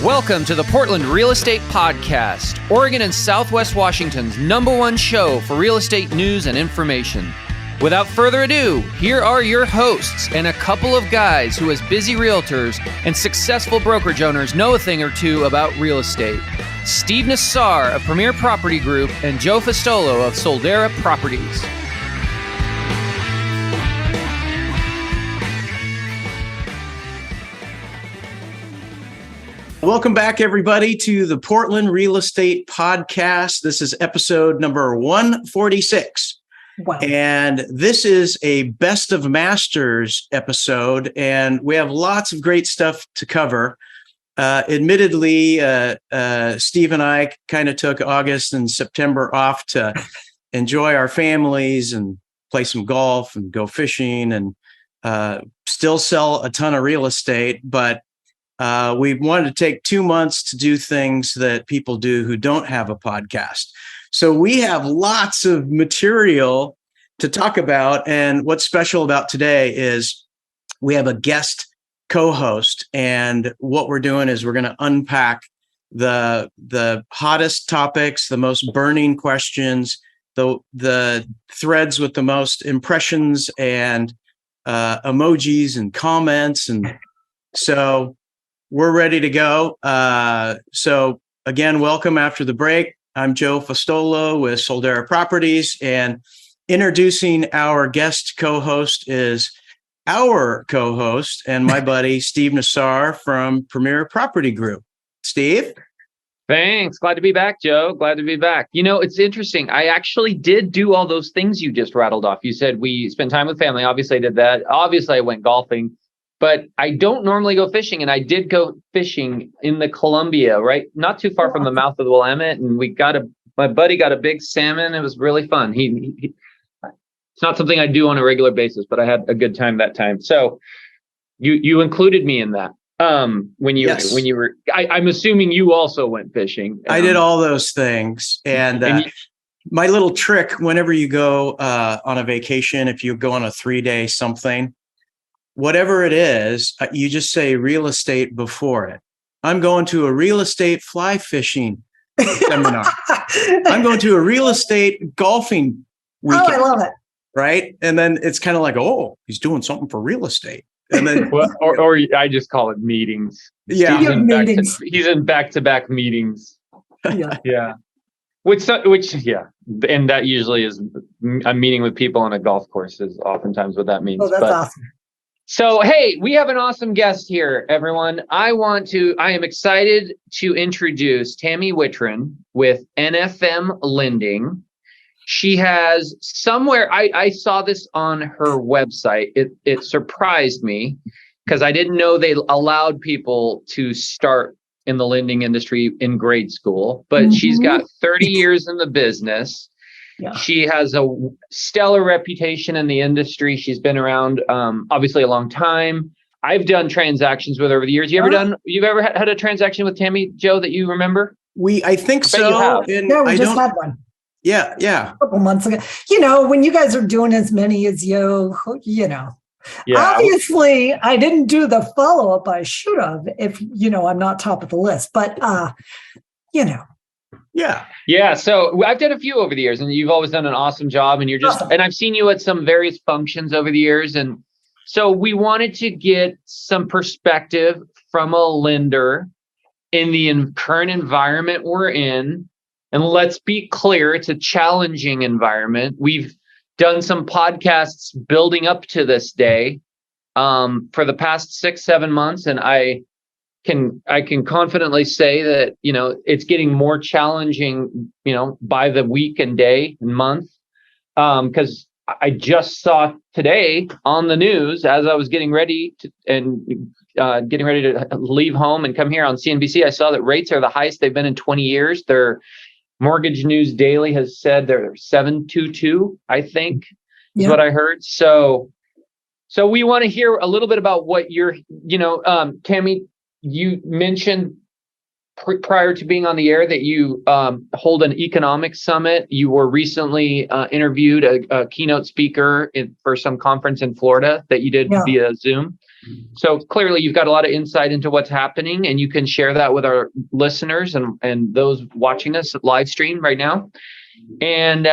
Welcome to the Portland Real Estate Podcast, Oregon and Southwest Washington's #1 show for real estate news and information. Without further ado, here are your hosts and a couple of guys who, as busy realtors and successful brokerage owners, know a thing or two about real estate. Steve Nassar of Premier Property Group and Joe Fustolo of Soldera Properties. Welcome back, everybody, to the Portland Real Estate Podcast. This is episode number 146. Wow. And this is a Best of Masters episode, and we have lots of great stuff to cover. Admittedly, Steve and I kind of took August and September off to enjoy our families and play some golf and go fishing and still sell a ton of real estate, but we wanted to take 2 months to do things that people do who don't have a podcast. So we have lots of material to talk about. And what's special about today is we have a guest co-host. And what we're doing is we're going to unpack the hottest topics, the most burning questions, the threads with the most impressions and emojis and comments. And so we're ready to go. So again, welcome after the break. I'm Joe Fustolo with Soldera Properties, and introducing our guest co-host is our co-host and my buddy, Steve Nassar from Premier Property Group. Steve? Thanks. Glad to be back, Joe. Glad to be back. You know, it's interesting. I actually did do all those things you just rattled off. You said we spent time with family. Obviously, I did that. Obviously, I went golfing. But I don't normally go fishing, and I did go fishing in the Columbia, right? Not too far from the mouth of the Willamette, and my buddy got a big salmon. It was really fun. It's not something I do on a regular basis, but I had a good time that time. So you included me in that. When you were, I'm assuming you also went fishing. I did all those things, and my little trick whenever you go on a vacation, if you go on a 3-day something. Whatever it is, you just say real estate before it. I'm going to a real estate fly fishing seminar. I'm going to a real estate golfing weekend. Oh, I love it. Right? And then it's kind of like, oh, he's doing something for real estate. And then, or I just call it meetings. Yeah. He's in back-to-back meetings. Yeah. Yeah. Which, and that usually is a meeting with people on a golf course is oftentimes what that means. Oh, that's awesome. So, hey, we have an awesome guest here, everyone. I am excited to introduce Tammy Wittren with NFM Lending. She has somewhere, I saw this on her website. It surprised me because I didn't know they allowed people to start in the lending industry in grade school, but she's got 30 years in the business. Yeah. She has a stellar reputation in the industry. She's been around, obviously, a long time. I've done transactions with her over the years. You've ever had a transaction with Tammy, Joe, that you remember? I think so. We just had one. Yeah. A couple months ago. You know, when you guys are doing as many as you know. Yeah. Obviously, I didn't do the follow-up I should have if, I'm not top of the list. But, Yeah. So I've done a few over the years, and you've always done an awesome job. And and I've seen you at some various functions over the years. And so we wanted to get some perspective from a lender in the current environment we're in. And let's be clear, it's a challenging environment. We've done some podcasts building up to this day for the past 6-7 months. And I can confidently say that, it's getting more challenging, by the week and day and month. Because I just saw today on the news as I was getting ready to leave home and come here on CNBC, I saw that rates are the highest they've been in 20 years. Their Mortgage News Daily has said they're 7.22, I think, is what I heard. So we want to hear a little bit about what you're, Tammy, you mentioned prior to being on the air that you hold an economic summit. You were recently interviewed a keynote speaker for some conference in Florida that you did via Zoom. So clearly you've got a lot of insight into what's happening, and you can share that with our listeners and those watching us live stream right now. And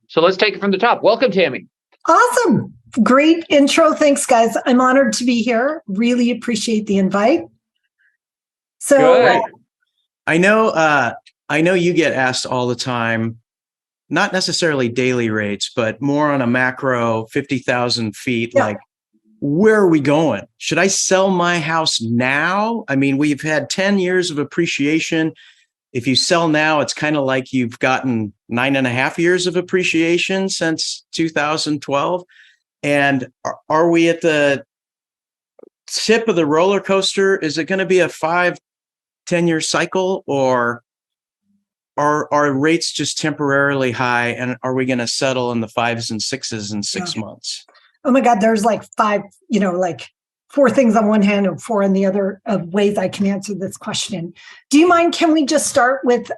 so let's take it from the top. Welcome, Tammy. Awesome. Great intro. Thanks, guys. I'm honored to be here. Really appreciate the invite. So I know you get asked all the time, not necessarily daily rates, but more on a macro 50,000 feet, like, where are we going? Should I sell my house now? I mean, we've had 10 years of appreciation. If you sell now, it's kind of like you've gotten 9.5 years of appreciation since 2012. And are we at the tip of the roller coaster? Is it going to be a 5-10 year cycle, or are rates just temporarily high, and are we going to settle in the 5s and 6s in 6 months? Oh my God, there's like 5, like 4 things on one hand and 4 on the other of ways I can answer this question. Do you mind? Can we just start with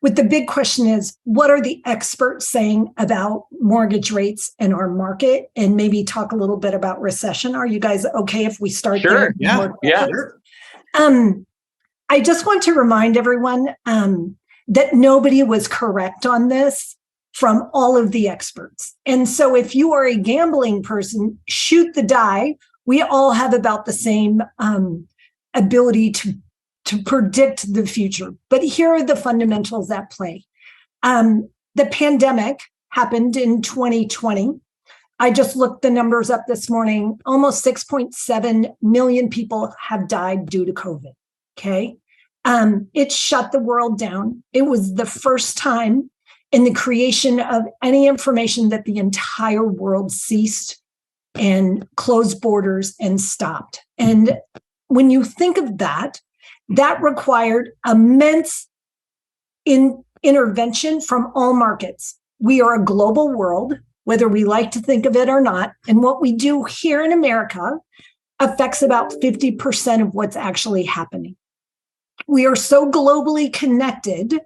the big question is, what are the experts saying about mortgage rates in our market, and maybe talk a little bit about recession? Are you guys okay if we start there? Yeah. Sure. I just want to remind everyone that nobody was correct on this from all of the experts. And so if you are a gambling person, shoot the die. We all have about the same ability to predict the future. But here are the fundamentals at play. The pandemic happened in 2020. I just looked the numbers up this morning. Almost 6.7 million people have died due to COVID. Okay. It shut the world down. It was the first time in the creation of any information that the entire world ceased and closed borders and stopped. And when you think of that, that required immense intervention from all markets. We are a global world, whether we like to think of it or not. And what we do here in America affects about 50% of what's actually happening. We are so globally connected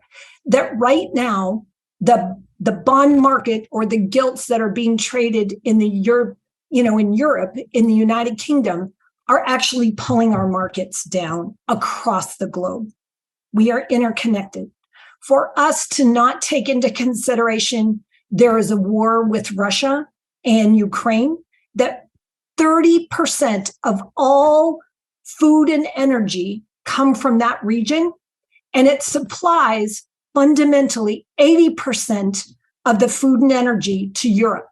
that right now, the bond market, or the gilts that are being traded in Europe, in the United Kingdom, are actually pulling our markets down across the globe. We are interconnected. For us to not take into consideration there is a war with Russia and Ukraine, that 30% of all food and energy come from that region, and it supplies fundamentally 80% of the food and energy to Europe.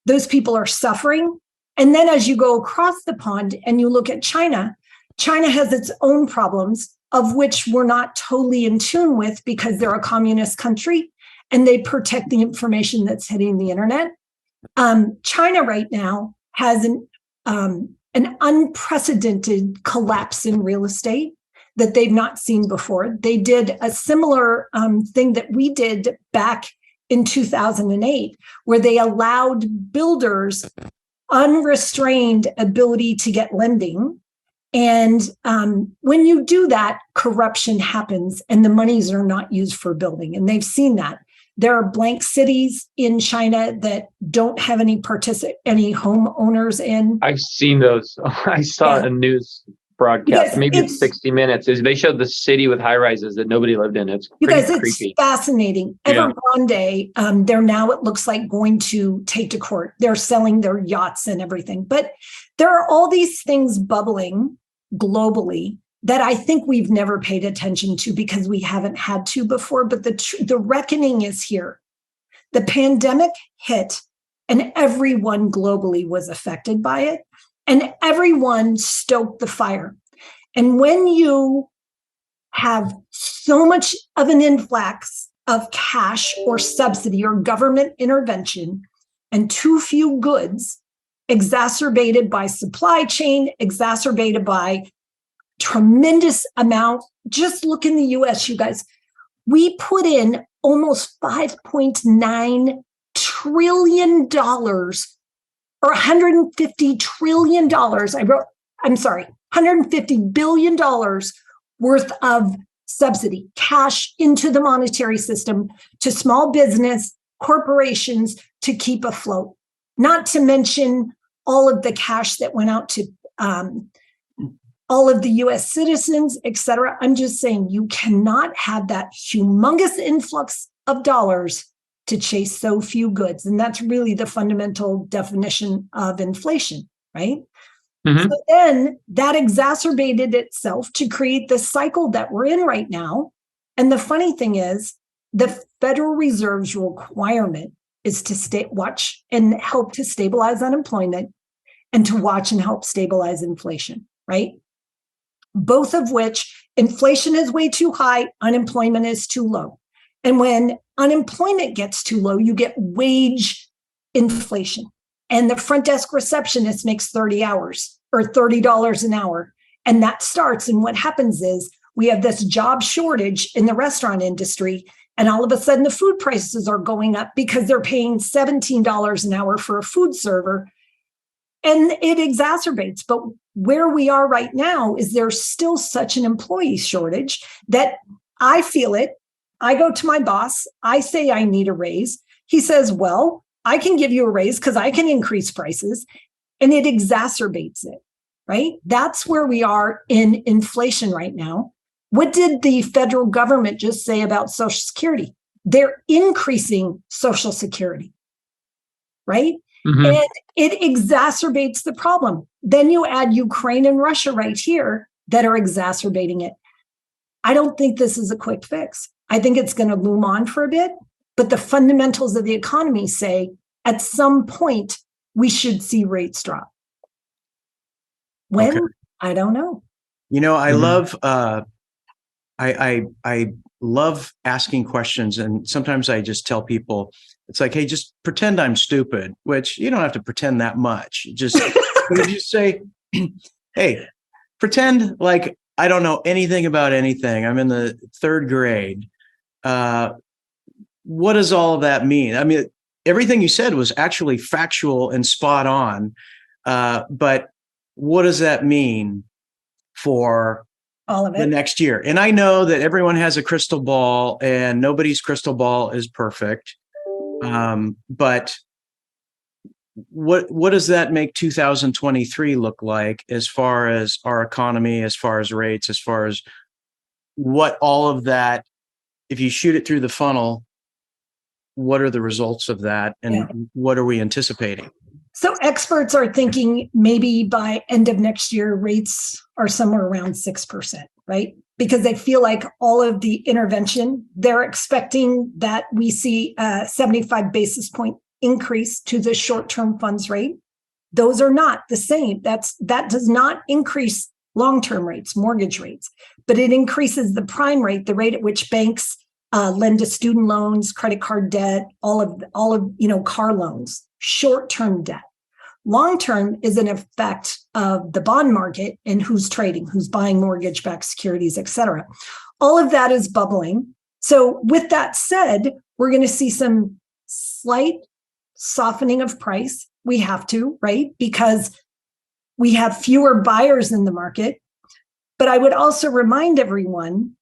Those people are suffering. And then as you go across the pond and you look at China, China has its own problems, of which we're not totally in tune with because they're a communist country and they protect the information that's hitting the internet. China right now has an unprecedented collapse in real estate that they've not seen before. They did a similar thing that we did back in 2008, where they allowed builders unrestrained ability to get lending. And when you do that, corruption happens and the monies are not used for building. And they've seen that. There are blank cities in China that don't have any homeowners in. I've seen those. I saw a news broadcast, maybe it's 60 Minutes. They showed the city with high rises that nobody lived in. It's creepy. It's fascinating. Evergrande, they're now, it looks like, going to take to court. They're selling their yachts and everything. But there are all these things bubbling globally that I think we've never paid attention to because we haven't had to before. But the reckoning is here. The pandemic hit and everyone globally was affected by it. And everyone stoked the fire. And when you have so much of an influx of cash or subsidy or government intervention and too few goods, exacerbated by supply chain, exacerbated by tremendous amount, just look in the US, you guys, we put in almost $5.9 trillion or $150 trillion. $150 billion worth of subsidy, cash into the monetary system to small business, corporations to keep afloat. Not to mention all of the cash that went out to all of the US citizens, et cetera. I'm just saying you cannot have that humongous influx of dollars to chase so few goods. And that's really the fundamental definition of inflation, right? Mm-hmm. So then that exacerbated itself to create the cycle that we're in right now. And the funny thing is, the Federal Reserve's requirement is to watch and help to stabilize unemployment and to watch and help stabilize inflation, right? Both of which, inflation is way too high, unemployment is too low. And when unemployment gets too low, you get wage inflation. And the front desk receptionist makes 30 hours or $30 an hour. And that starts. And what happens is we have this job shortage in the restaurant industry. And all of a sudden, the food prices are going up because they're paying $17 an hour for a food server. And it exacerbates. But where we are right now is there's still such an employee shortage that I feel it. I go to my boss. I say I need a raise. He says, well, I can give you a raise because I can increase prices. And it exacerbates it, right? That's where we are in inflation right now. What did the federal government just say about Social Security? They're increasing Social Security, right? Mm-hmm. And it exacerbates the problem. Then you add Ukraine and Russia right here that are exacerbating it. I don't think this is a quick fix. I think it's going to loom on for a bit, but the fundamentals of the economy say at some point we should see rates drop. When? Okay. I don't know. You know, I love I love asking questions, and sometimes I just tell people, it's like, hey, just pretend I'm stupid, which you don't have to pretend that much. Just say, hey, pretend like I don't know anything about anything. I'm in the third grade. What does all of that mean? I mean, everything you said was actually factual and spot on. But what does that mean for all of it, the next year? And I know that everyone has a crystal ball and nobody's crystal ball is perfect. But what does that make 2023 look like as far as our economy, as far as rates, as far as what all of that, if you shoot it through the funnel, what are the results of that? And what are we anticipating? So experts are thinking maybe by end of next year, rates are somewhere around 6%, right? Because they feel like all of the intervention, they're expecting that we see a 75 basis point increase to the short-term funds rate. Those are not the same. That does not increase long-term rates, mortgage rates, but it increases the prime rate, the rate at which banks lend to student loans, credit card debt, all of car loans, short-term debt. Long-term is an effect of the bond market and who's trading, who's buying mortgage-backed securities, et cetera. All of that is bubbling. So with that said, we're going to see some slight softening of price. We have to, right? Because we have fewer buyers in the market. But I would also remind everyone,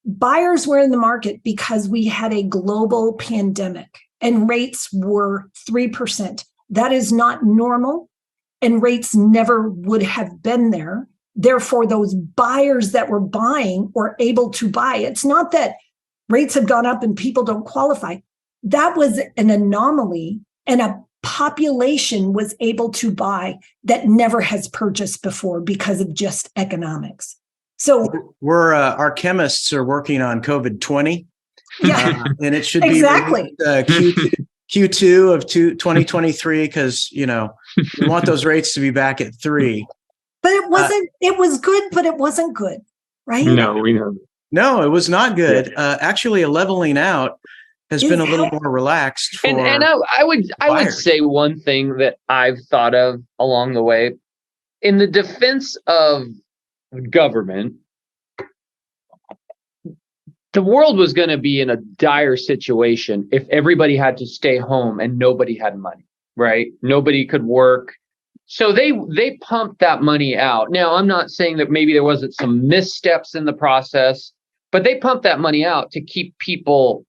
buyers were in the market because we had a global pandemic and rates were 3%. That is not normal, and rates never would have been there. Therefore, those buyers that were buying were able to buy. It's not that rates have gone up and people don't qualify. That was an anomaly, and a population was able to buy that never has purchased before because of just economics. So our chemists are working on COVID-20. Yeah, and it should exactly. be Q2 of 2023, because we want those rates to be back at 3. But it wasn't. It was good, but it wasn't good, right? No, we know. No, it was not good. Actually, a leveling out has been a little more relaxed. For and I would say one thing that I've thought of along the way, in the defense of government, the world was going to be in a dire situation if everybody had to stay home and nobody had money, right? Nobody could work. So they pumped that money out. Now, I'm not saying that maybe there wasn't some missteps in the process, but they pumped that money out to keep people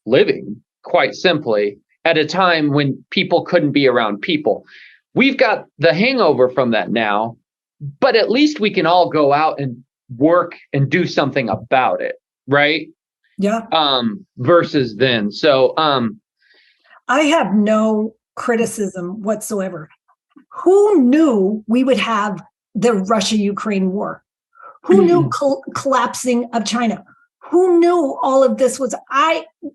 living, quite simply, at a time when people couldn't be around people. we've got the hangover from that now, but at least we can all go out and work and do something about it, right? Yeah. Versus then. So I have no criticism whatsoever. Who knew we would have the Russia-Ukraine war? Who knew collapsing of China? Who knew all of this was?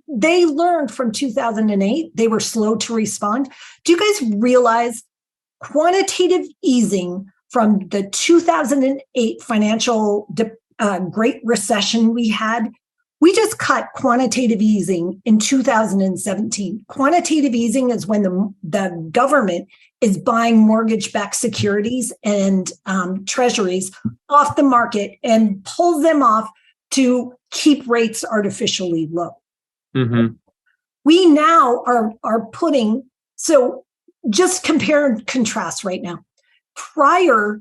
They learned from 2008. They were slow to respond. Do you guys realize quantitative easing from the 2008 financial Great Recession we had? We just cut quantitative easing in 2017. Quantitative easing is when the government is buying mortgage-backed securities and treasuries off the market and pulls them off to keep rates artificially low. Mm-hmm. We now are putting, so just compare and contrast right now. Prior,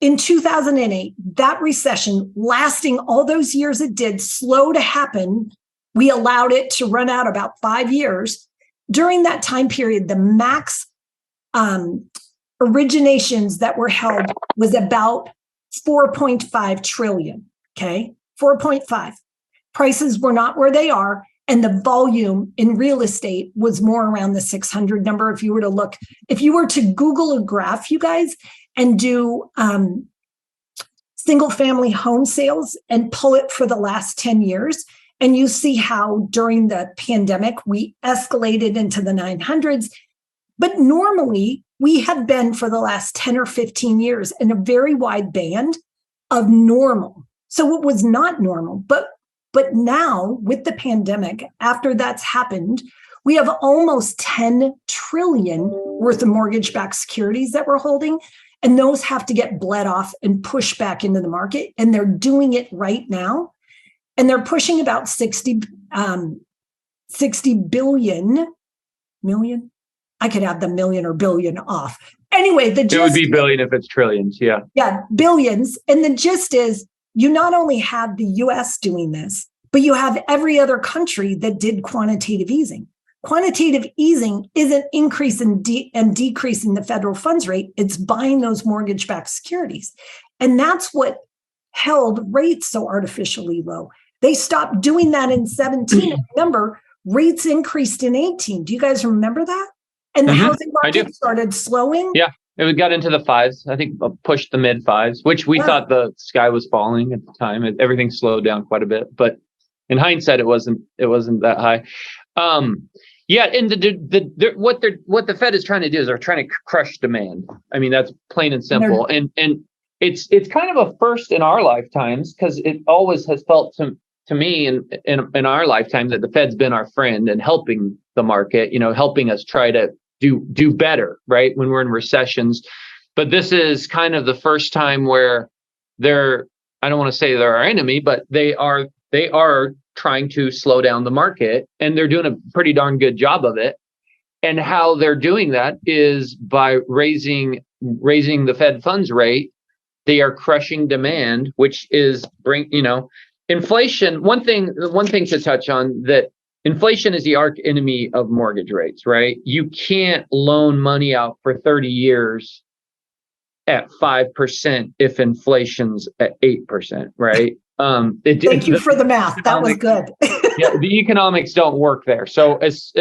in 2008, that recession lasting all those years it did, slow to happen. We allowed it to run out about 5 years. During that time period, the max originations that were held was about 4.5 trillion. Okay, 4.5. Prices were not where they are, and the volume in real estate was more around the 600 number. If you were to Google a graph, you guys, and do single family home sales and pull it for the last 10 years, and you see how during the pandemic we escalated into the 900s. But normally we have been for the last 10 or 15 years in a very wide band of normal. So it was not normal, but now with the pandemic, after that's happened, we have almost 10 trillion worth of mortgage-backed securities that we're holding, and those have to get bled off and pushed back into the market, and they're doing it right now. And they're pushing about 60 million. I could have the million or billion off. Anyway, the gist, it would be billion if it's trillions. Yeah. Yeah, billions. And the gist is you not only have the US doing this, but you have every other country that did quantitative easing. Quantitative easing isn't increasing and decreasing the federal funds rate. It's buying those mortgage-backed securities. And that's what held rates so artificially low. They stopped doing that in 17. Remember, rates increased in 18. Do you guys remember that? And the housing market started slowing. Yeah, it got into the fives. I think pushed the mid fives, which we thought the sky was falling at the time. Everything slowed down quite a bit, but in hindsight, it wasn't that high. Yeah, and what the Fed is trying to do is they're trying to crush demand. I mean, that's plain and simple. And it's kind of a first in our lifetimes, because it always has felt to me in our lifetime that the Fed's been our friend and helping the market, helping us try to do better, right, when we're in recessions. But this is kind of the first time where I don't want to say they're our enemy, but they are trying to slow down the market, and they're doing a pretty darn good job of it. And how they're doing that is by raising the Fed funds rate. They are crushing demand, which is inflation. One thing to touch on, that inflation is the arch enemy of mortgage rates, right? You can't loan money out for 30 years at 5% if inflation's at 8%, right? Thank you for the math. That was good. Yeah, the economics don't work there. So as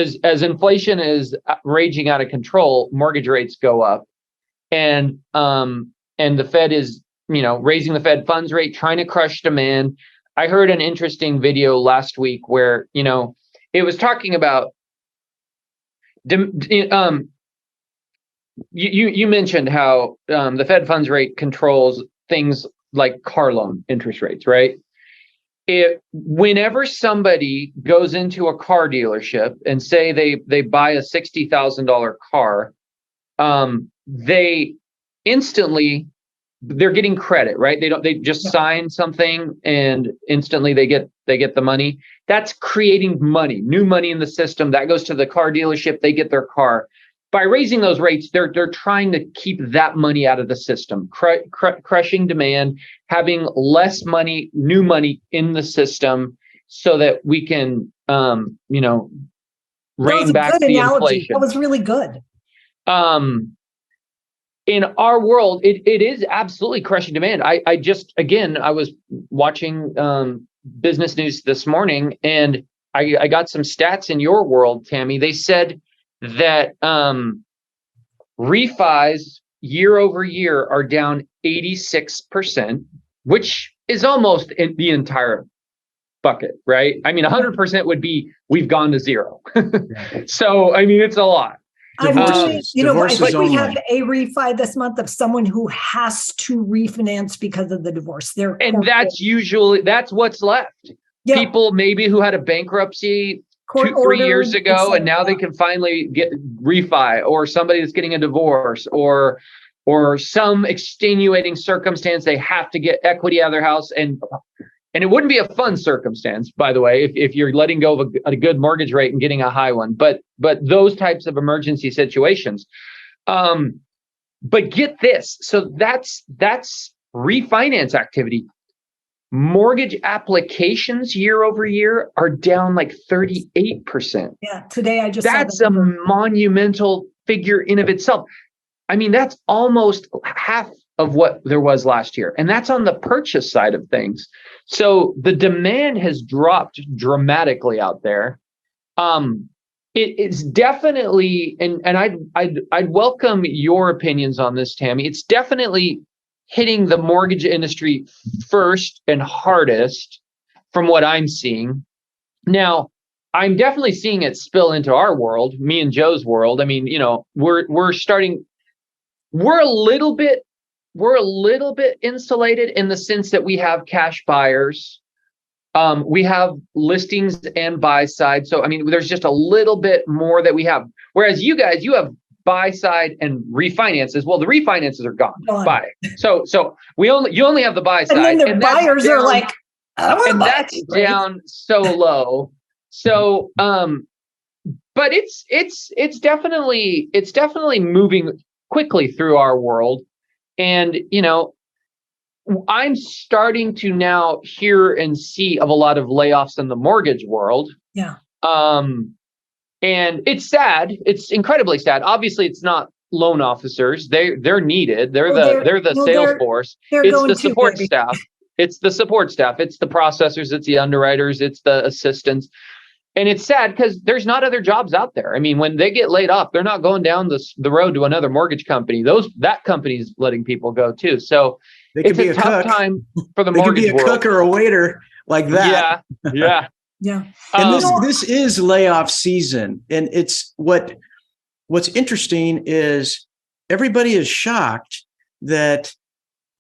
inflation is raging out of control, mortgage rates go up, and the Fed is raising the Fed funds rate, trying to crush demand. I heard an interesting video last week where it was talking about you mentioned how the Fed funds rate controls things like car loan interest rates, right? Whenever somebody goes into a car dealership and say they buy a $60,000 car, they instantly, they're getting credit, right? They just sign something and instantly they get the money. That's creating money, new money in the system that goes to the car dealership. They get their car. By raising those rates, they're trying to keep that money out of the system, crushing demand, having less money, new money in the system, so that we can, rein back the inflation. That was really good. in our world, it is absolutely crushing demand. I just, again, I was watching business news this morning, and I got some stats in your world, Tammy. They said that refis year over year are down 86%, which is almost in the entire bucket, right? I mean, 100% would be we've gone to zero. So, I mean, it's a lot. Divorces, I think only. we have a refi this month of someone who has to refinance because of the divorce. And that's what's left. Yep. People maybe who had a bankruptcy 2-3 years ago, and now they can finally get refi, or somebody that's getting a divorce, or some extenuating circumstance. They have to get equity out of their house, and it wouldn't be a fun circumstance, by the way, if you're letting go of a good mortgage rate and getting a high one. But those types of emergency situations. But get this, so that's refinance activity. Mortgage applications year over year are down like 38%. Yeah, today I just that's a monumental figure in of itself. I mean, that's almost half of what there was last year, and that's on the purchase side of things. So the demand has dropped dramatically out there. It's definitely, and I'd welcome your opinions on this, Tammy. It's definitely hitting the mortgage industry first and hardest from what I'm seeing. Now, I'm definitely seeing it spill into our world, me and Joe's world. I mean, we're a little bit insulated in the sense that we have cash buyers. We have listings and buy side. So, I mean, there's just a little bit more that we have. Whereas you guys, you have buy side and refinances. Well, the refinances are gone. Buy. So you only have the buy side. And then the buyers are like, that's down so low. So, but it's definitely moving quickly through our world. And, I'm starting to now hear and see of a lot of layoffs in the mortgage world. Yeah. And it's sad. It's incredibly sad. Obviously, it's not loan officers. They're needed. They're the sales force. It's the support staff. It's the support staff. It's the processors. It's the underwriters. It's the assistants. And it's sad because there's not other jobs out there. I mean, when they get laid off, they're not going down the road to another mortgage company. That company's letting people go too. So it's a tough time for the mortgage world. They could be a cook or a waiter like that. Yeah. And this is layoff season. And it's what's interesting is everybody is shocked that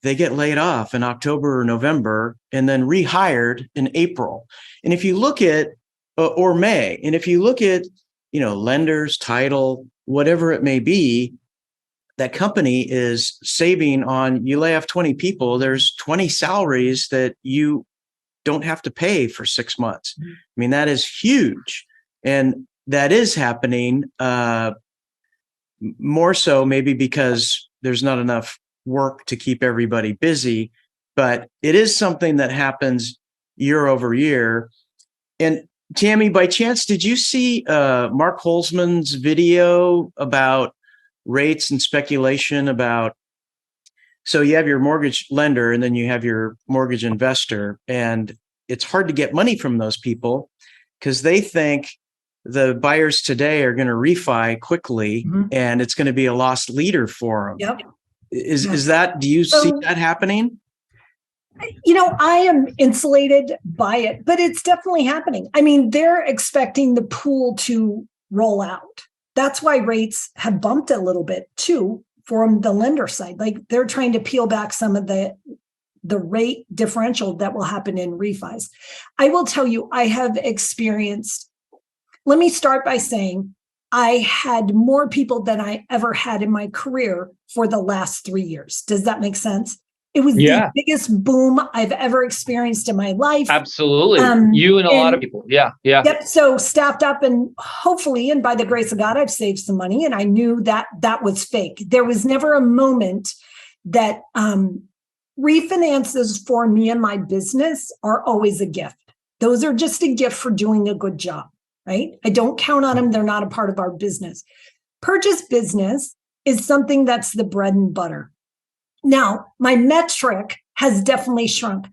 they get laid off in October or November and then rehired in April. And if you look at or May. And if you look at, lenders, title, whatever it may be, that company is saving on, you lay off 20 people, there's 20 salaries that you don't have to pay for 6 months. I mean, that is huge. And that is happening more so maybe because there's not enough work to keep everybody busy, but it is something that happens year over year. And Tammy, by chance, did you see Mark Holzman's video about rates and speculation about, so you have your mortgage lender and then you have your mortgage investor, and it's hard to get money from those people because they think the buyers today are going to refi quickly and it's going to be a lost leader for them. Yep. Is that, do you see that happening? I am insulated by it, but it's definitely happening. I mean, they're expecting the pool to roll out. That's why rates have bumped a little bit too from the lender side. Like they're trying to peel back some of the rate differential that will happen in refis. I will tell you, I have experienced, let me start by saying I had more people than I ever had in my career for the last 3 years. Does that make sense? It was the biggest boom I've ever experienced in my life. Absolutely. You and a lot of people. Yeah. Yep. So staffed up, and hopefully, and by the grace of God, I've saved some money, and I knew that was fake. There was never a moment that refinances for me and my business are always a gift. Those are just a gift for doing a good job, right? I don't count on them. They're not a part of our business. Purchase business, is something that's the bread and butter. Now, my metric has definitely shrunk.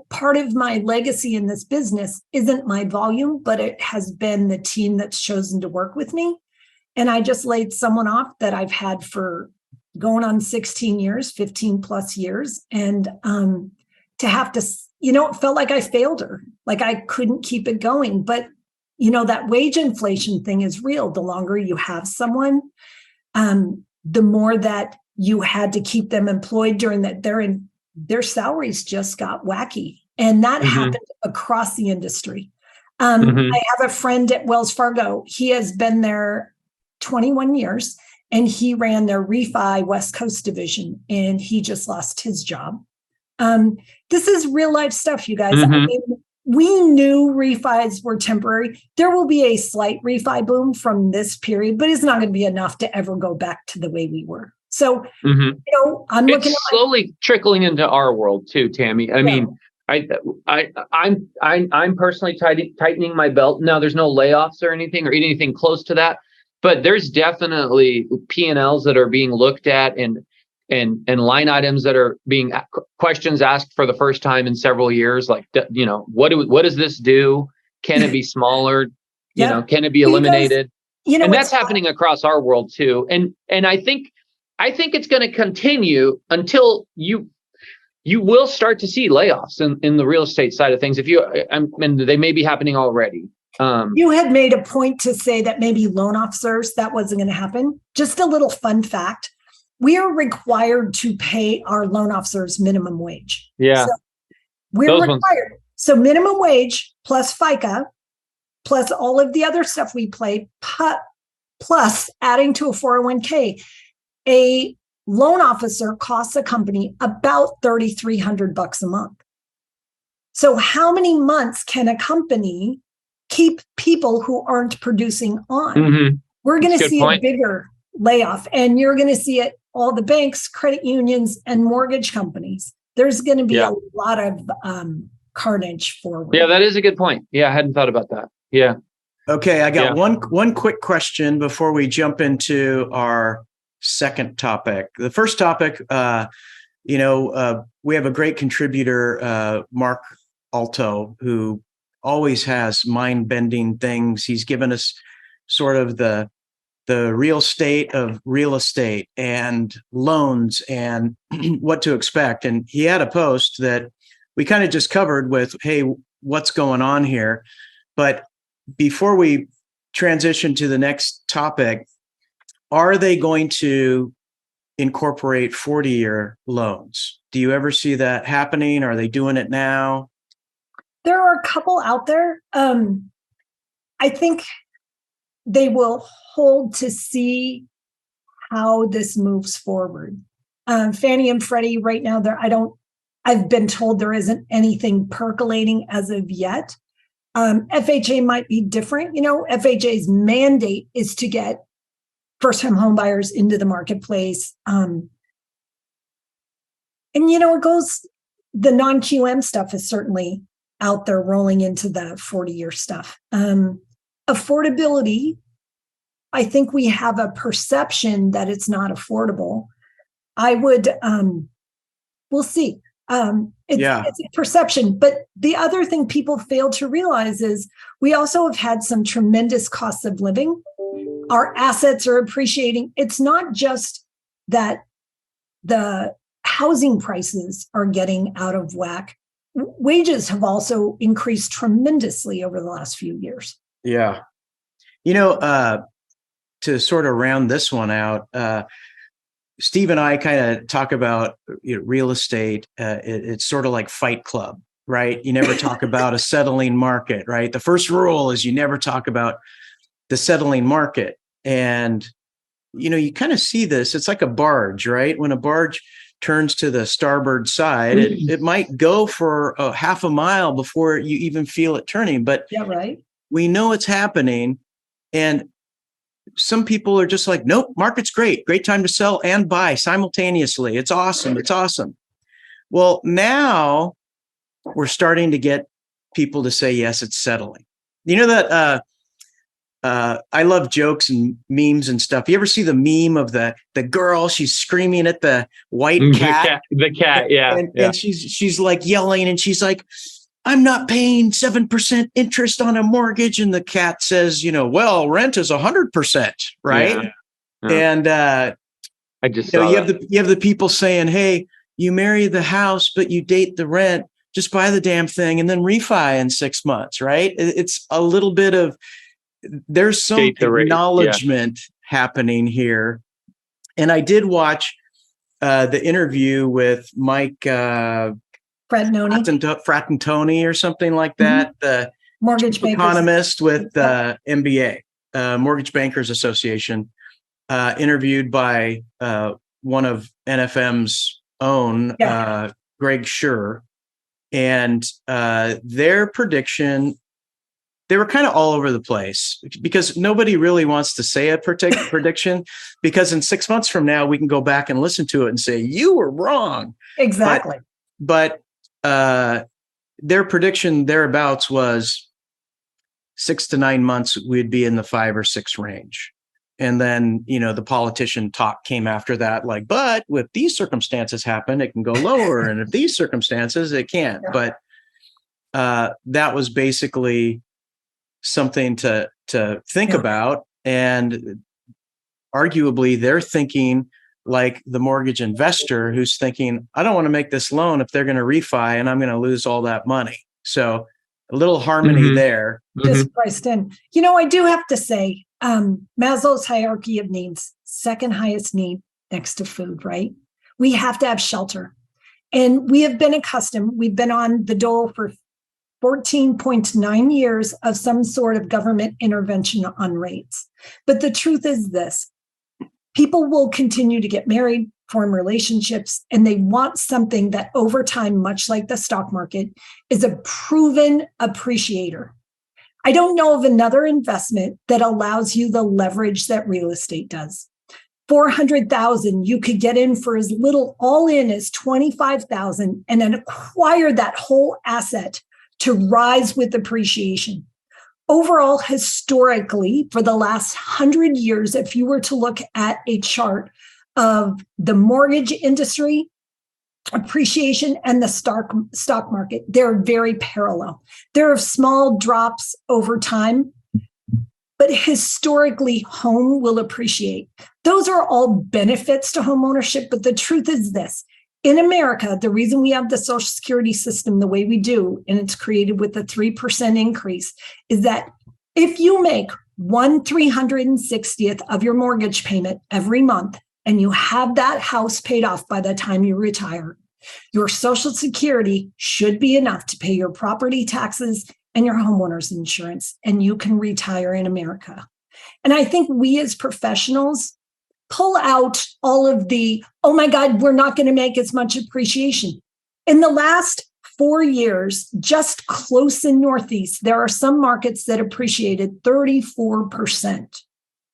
Part of my legacy in this business isn't my volume, but it has been the team that's chosen to work with me. And I just laid someone off that I've had for going on 16 years, 15 plus years. And to have to, it felt like I failed her, like I couldn't keep it going. But, that wage inflation thing is real. The longer you have someone, the more that you had to keep them employed during that, their salaries just got wacky. And that happened across the industry. I have a friend at Wells Fargo. He has been there 21 years and he ran their refi West Coast division and he just lost his job. This is real life stuff, you guys. I mean, we knew refis were temporary. There will be a slight refi boom from this period, but it's not going to be enough to ever go back to the way we were. So, I'm looking it's slowly trickling into our world too, Tammy. I mean, I'm personally tightening my belt. Now, there's no layoffs or anything close to that, but there's definitely P&Ls that are being looked at and line items that are being questions asked for the first time in several years. Like, what does this do? Can it be smaller? Can it be eliminated? And that's happening across our world too. And I think it's going to continue until you will start to see layoffs in the real estate side of things. And they may be happening already. You had made a point to say that maybe loan officers, that wasn't going to happen. Just a little fun fact. We are required to pay our loan officers minimum wage. Yeah. So we're required. So minimum wage plus FICA, plus all of the other stuff we pay, plus adding to a 401k. A loan officer costs a company about $3,300 a month. So how many months can a company keep people who aren't producing on? We're going to see a bigger layoff, and you're going to see it all the banks, credit unions, and mortgage companies. There's going to be a lot of carnage forward. Yeah, that is a good point. Yeah, I hadn't thought about that. Yeah. Okay, I got one quick question before we jump into our second topic. The first topic, we have a great contributor, Mark Alto, who always has mind-bending things. He's given us sort of the real state of real estate and loans and what to expect. And he had a post that we kind of just covered with, hey, what's going on here? But before we transition to the next topic, are they going to incorporate 40-year loans? Do you ever see that happening? Are they doing it now? There are a couple out there. I think they will hold to see how this moves forward. Fannie and Freddie right now, I've been told there isn't anything percolating as of yet. FHA might be different. FHA's mandate is to get first-time home buyers into the marketplace. And it goes, the non-QM stuff is certainly out there rolling into the 40-year stuff. Affordability, I think we have a perception that it's not affordable. We'll see. It's a perception. But the other thing people fail to realize is we also have had some tremendous costs of living. Our assets are appreciating. It's not just that the housing prices are getting out of whack. Wages have also increased tremendously over the last few years. Yeah. To sort of round this one out, Steve and I kind of talk about real estate. It's sort of like Fight Club, right? You never talk about a settling market, right? The first rule is you never talk about the settling market. And, you kind of see this. It's like a barge, right? When a barge turns to the starboard side, it might go for a half a mile before you even feel it turning. But we know it's happening. And some people are just like, nope, market's great time to sell and buy simultaneously. It's awesome. Well, now we're starting to get people to say, yes, it's settling. That I love jokes and memes and stuff. You ever see the meme of the girl? She's screaming at the white cat. The cat, yeah. And she's like yelling, and she's like, "I'm not paying 7% interest on a mortgage." And the cat says, well, rent is 100%, right? Yeah. Yeah. And I just saw you have the people saying, "Hey, you marry the house, but you date the rent. Just buy the damn thing and then refi in 6 months," right? It's a little bit of, there's some acknowledgement happening here. And I did watch the interview with Mike Fratantoni or something like that, the mortgage economist with MBA, Mortgage Bankers Association, interviewed by one of NFM's own, Greg Schur. And their prediction, they were kind of all over the place because nobody really wants to say a prediction, because in 6 months from now, we can go back and listen to it and say, you were wrong. Exactly. But their prediction thereabouts was 6 to 9 months, we'd be in the 5 or 6 range. And then, the politician talk came after that, like, but if these circumstances happen, it can go lower. And if these circumstances, it can't. Yeah. But that was basically something to think about. And arguably, they're thinking like the mortgage investor who's thinking, I don't want to make this loan if they're going to refi and I'm going to lose all that money. So a little harmony there. Just priced in. I do have to say, Maslow's hierarchy of needs, second highest need next to food, right? We have to have shelter. And we have been accustomed, we've been on the dole for 14.9 years of some sort of government intervention on rates. But the truth is this, people will continue to get married, form relationships, and they want something that over time, much like the stock market, is a proven appreciator. I don't know of another investment that allows you the leverage that real estate does. $400,000, you could get in for as little all in as $25,000 and then acquire that whole asset to rise with appreciation. Overall, historically, for the last 100 years, if you were to look at a chart of the mortgage industry, appreciation, and the stock market, they're very parallel. There are small drops over time, but historically, home will appreciate. Those are all benefits to home ownership, but the truth is this. In America, the reason we have the Social Security system the way we do, and it's created with a 3% increase, is that if you make 1/360th of your mortgage payment every month, and you have that house paid off by the time you retire, your Social Security should be enough to pay your property taxes and your homeowner's insurance, and you can retire in America. And I think we as professionals pull out all of the, oh my God, we're not going to make as much appreciation. In the last 4 years, just close in Northeast, there are some markets that appreciated 34%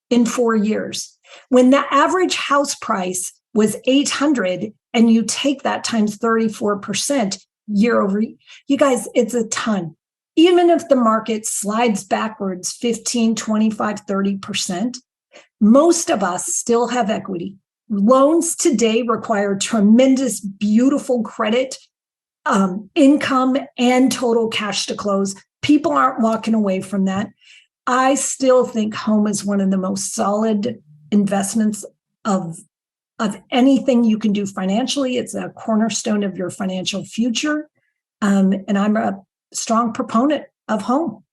in 4 years. When the average house price was $800 and you take that times 34% year over, you guys, it's a ton. Even if the market slides backwards 15, 25, 30%, most of us still have equity. Loans today require tremendous, beautiful credit, income, and total cash to close. People aren't walking away from that. I still think home is one of the most solid investments of anything you can do financially. It's a cornerstone of your financial future. And I'm a strong proponent of home.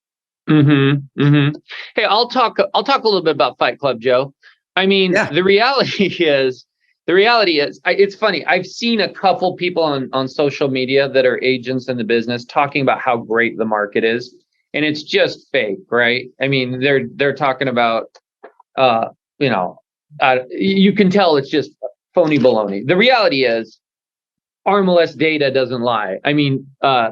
Hey, I'll talk a little bit about Fight Club, Joe. I mean, the reality is, it's funny. I've seen a couple people on social media that are agents in the business talking about how great the market is, and it's just fake, right? I mean, they're talking about, you can tell it's just phony baloney. The reality is, RMLS data doesn't lie. I mean,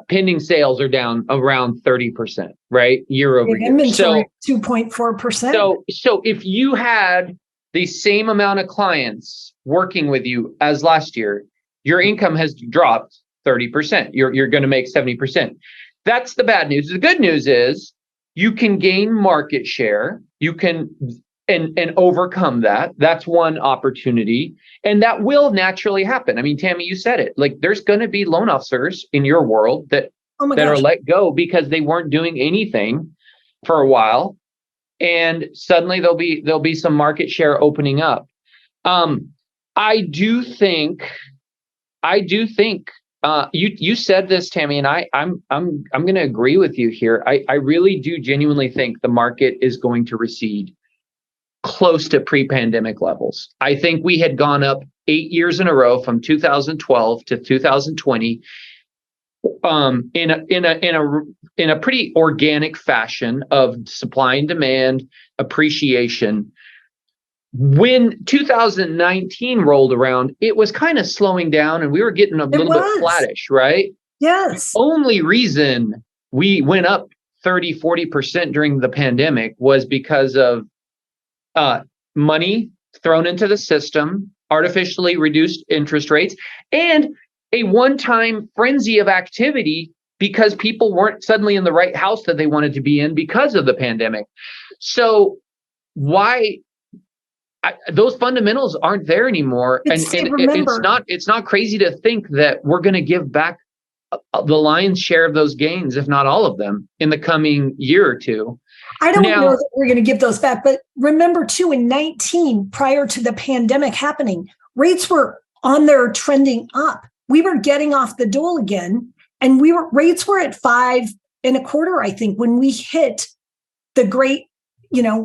pending sales are down around 30%, right? Year over year. So 2.4%. So if you had the same amount of clients working with you as last year, your income has dropped 30%. You're going to make 70%. That's the bad news. The good news is you can gain market share you can and overcome that. That's one opportunity. And that will naturally happen. I mean, Tammy, you said it. Like, there's going to be loan officers in your world that are let go because they weren't doing anything for a while, and suddenly there'll be some market share opening up. I do think you said this, Tammy, and I'm going to agree with you here. I really do genuinely think the market is going to recede close to pre-pandemic levels. I think we had gone up 8 years in a row from 2012 to 2020 in a pretty organic fashion of supply and demand appreciation. When 2019 rolled around, it was kind of slowing down and we were getting a little bit flattish, right? Yes. The only reason we went up 30, 40% during the pandemic was because of money thrown into the system, artificially reduced interest rates, and a one-time frenzy of activity because people weren't suddenly in the right house that they wanted to be in because of the pandemic. So those fundamentals aren't there anymore. It's not crazy to think that we're going to give back the lion's share of those gains, if not all of them, in the coming year or two. I don't know that we're going to give those back, but remember too, in 19, prior to the pandemic happening, rates were on their trending up. We were getting off the dole again, and rates were at 5.25%, I think, when we hit the great,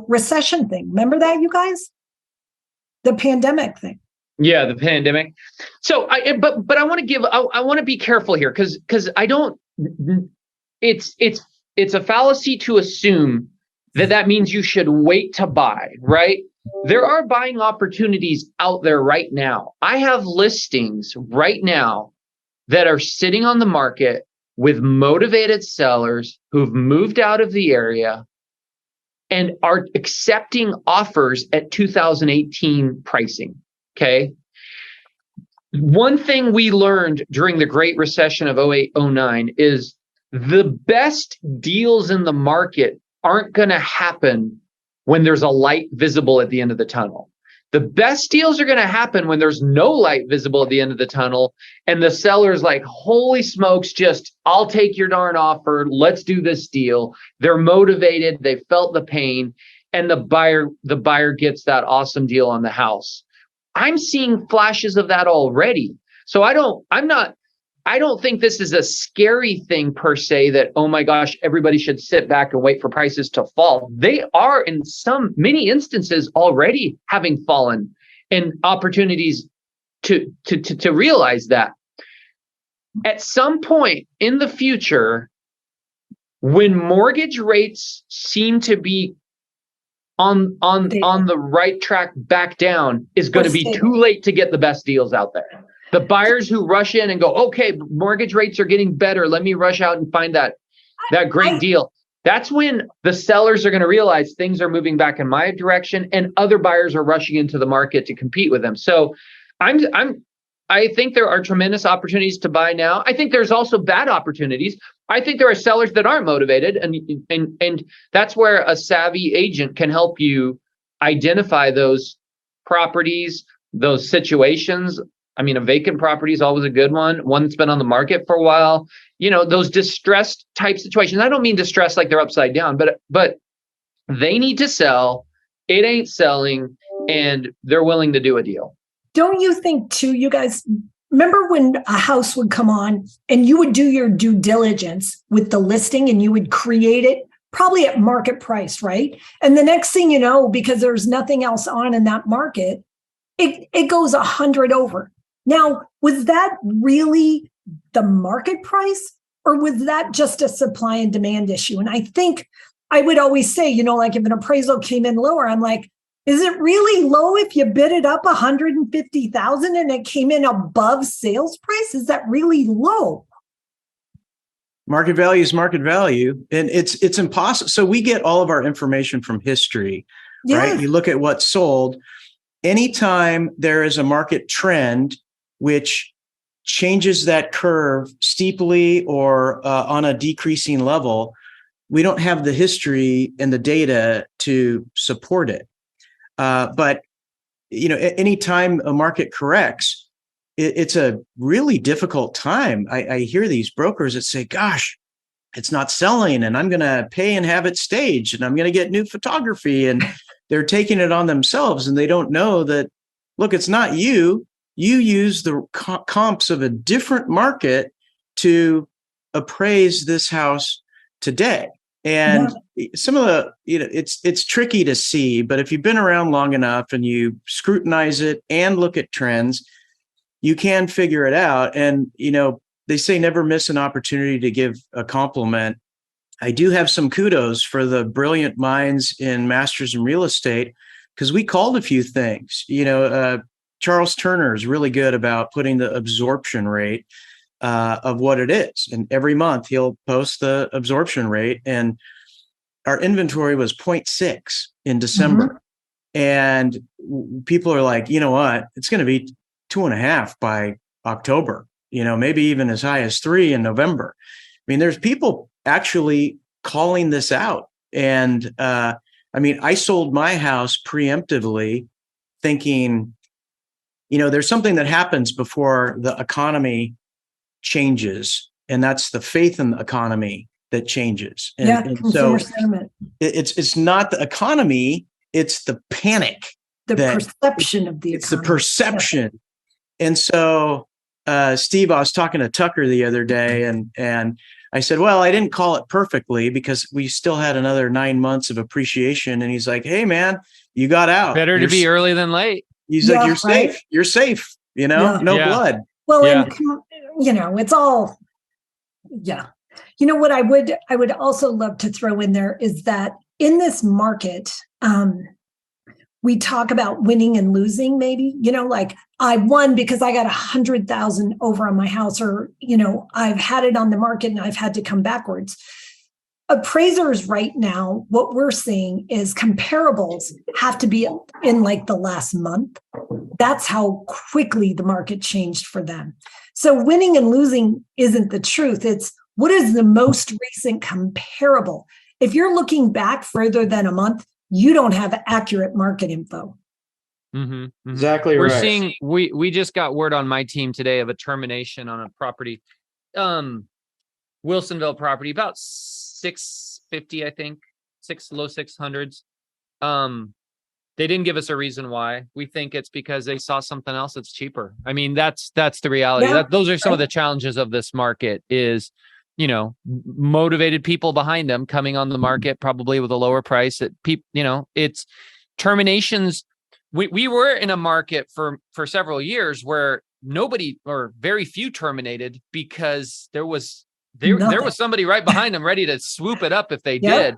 recession thing. Remember that, you guys? The pandemic thing. Yeah, the pandemic. So I want to be careful here because I don't. It's a fallacy to assume that means you should wait to buy, right? There are buying opportunities out there right now. I have listings right now that are sitting on the market with motivated sellers who've moved out of the area and are accepting offers at 2018 pricing. Okay. One thing we learned during the Great Recession of 08, 09 is the best deals in the market aren't going to happen when there's a light visible at the end of the tunnel. The best deals are going to happen when there's no light visible at the end of the tunnel and the seller's like, holy smokes, I'll take your darn offer. Let's do this deal. They're motivated. They felt the pain, and the buyer gets that awesome deal on the house. I'm seeing flashes of that already. So I don't think this is a scary thing per se that, oh my gosh, everybody should sit back and wait for prices to fall. They are in many instances already having fallen, and opportunities to realize that. At some point in the future, when mortgage rates seem to be on the right track back down, is going to be too late to get the best deals out there. The buyers who rush in and go, okay, mortgage rates are getting better, let me rush out and find that great deal. That's when the sellers are going to realize things are moving back in my direction, and other buyers are rushing into the market to compete with them. So I think there are tremendous opportunities to buy now. I think there's also bad opportunities. I think there are sellers that aren't motivated, and that's where a savvy agent can help you identify those properties, those situations. I mean, a vacant property is always a good one that's been on the market for a while. Those distressed type situations. I don't mean distressed like they're upside down, but they need to sell. It ain't selling, and they're willing to do a deal. Don't you think too, you guys, remember when a house would come on and you would do your due diligence with the listing and you would create it probably at market price, right? And the next thing you know, because there's nothing else on in that market, it goes 100 over. Now, was that really the market price, or was that just a supply and demand issue? And I think I would always say, like if an appraisal came in lower, I'm like, is it really low if you bid it up 150,000 and it came in above sales price? Is that really low? Market value is market value, and it's impossible. So we get all of our information from history, right? You look at what's sold. Anytime there is a market trend which changes that curve steeply or on a decreasing level, we don't have the history and the data to support it. But anytime a market corrects, it's a really difficult time. I hear these brokers that say, gosh, it's not selling and I'm going to pay and have it staged and I'm going to get new photography, and they're taking it on themselves, and they don't know that, look, it's not you. You use the comps of a different market to appraise this house today. And some of the, it's tricky to see, but if you've been around long enough and you scrutinize it and look at trends, you can figure it out. And, they say never miss an opportunity to give a compliment. I do have some kudos for the brilliant minds in Masters in Real Estate, because we called a few things. Charles Turner is really good about putting the absorption rate of what it is. And every month he'll post the absorption rate. And our inventory was 0.6 in December. And people are like, you know what? It's going to be 2.5 by October, maybe even as high as 3 in November. I mean, there's people actually calling this out. And I sold my house preemptively thinking, there's something that happens before the economy changes, and that's the faith in the economy that changes. And consumer sentiment. It's not the economy, it's the panic. The perception of the economy. It's the perception. Yeah. And so, Steve, I was talking to Tucker the other day, and I said, well, I didn't call it perfectly because we still had another 9 months of appreciation. And he's like, hey, man, you got out. Better to be early than late. He's like, you're safe. You're safe. No blood. Well, and it's all, what I would also love to throw in there is that in this market, we talk about winning and losing, maybe, like I won because I got 100,000 over on my house, or, I've had it on the market and I've had to come backwards. Appraisers right now, what we're seeing is comparables have to be in like the last month. That's how quickly the market changed for them. So winning and losing isn't the truth. It's what is the most recent comparable. If you're looking back further than a month, you don't have accurate market info. Exactly We're right. seeing, we just got word on my team today of a termination on a property, Wilsonville property, about 650, I think, low 600s. They didn't give us a reason why. We think it's because they saw something else that's cheaper. I mean, that's the reality. Those are some of the challenges of this market is, motivated people behind them coming on the market, probably with a lower price. It's terminations. We were in a market for several years where nobody or very few terminated because there was somebody right behind them ready to swoop it up if they did.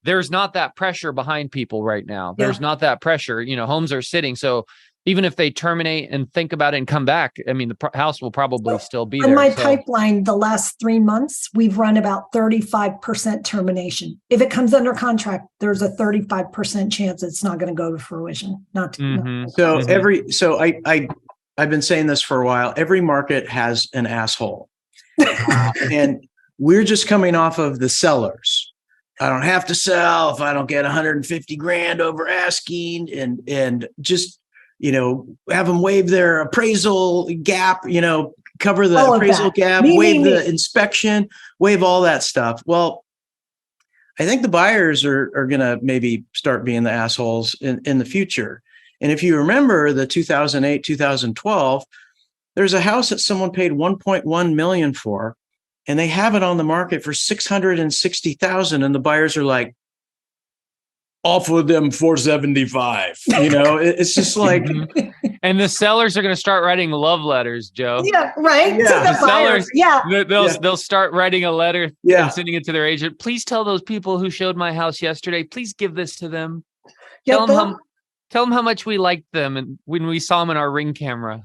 There's not that pressure behind people right now. There's not that pressure. Homes are sitting. So even if they terminate and think about it and come back, I mean, the house will probably still be there. On my pipeline, the last 3 months, we've run about 35% termination. If it comes under contract, there's a 35% chance it's not going to go to fruition. I've been saying this for a while. Every market has an asshole. And we're just coming off of the sellers. I don't have to sell if I don't get 150 grand over asking, and just, have them waive their appraisal gap, cover the appraisal gap, waive the inspection, waive all that stuff. Well, I think the buyers are going to maybe start being the assholes in the future. And if you remember the 2008, 2012, there's a house that someone paid 1.1 million for, and they have it on the market for 660,000. And the buyers are like, offer them 475. It's just like, and the sellers are going to start writing love letters, Joe. Yeah, right. Yeah. The buyers. They'll start writing a letter and sending it to their agent. Please tell those people who showed my house yesterday, please give this to them. Tell them how much we liked them and when we saw them in our Ring camera.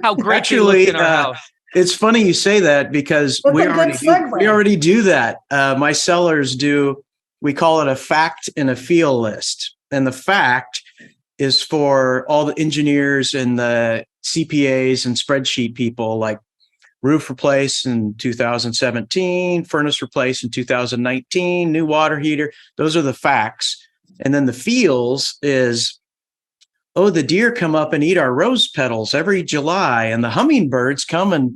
How great actually they looked in our house. It's funny you say that because we already do that. My sellers do. We call it a fact and a feel list. And the fact is for all the engineers and the CPAs and spreadsheet people like roof replaced in 2017, furnace replaced in 2019, new water heater. Those are the facts. And then the feels is, oh, the deer come up and eat our rose petals every July, and the hummingbirds come and,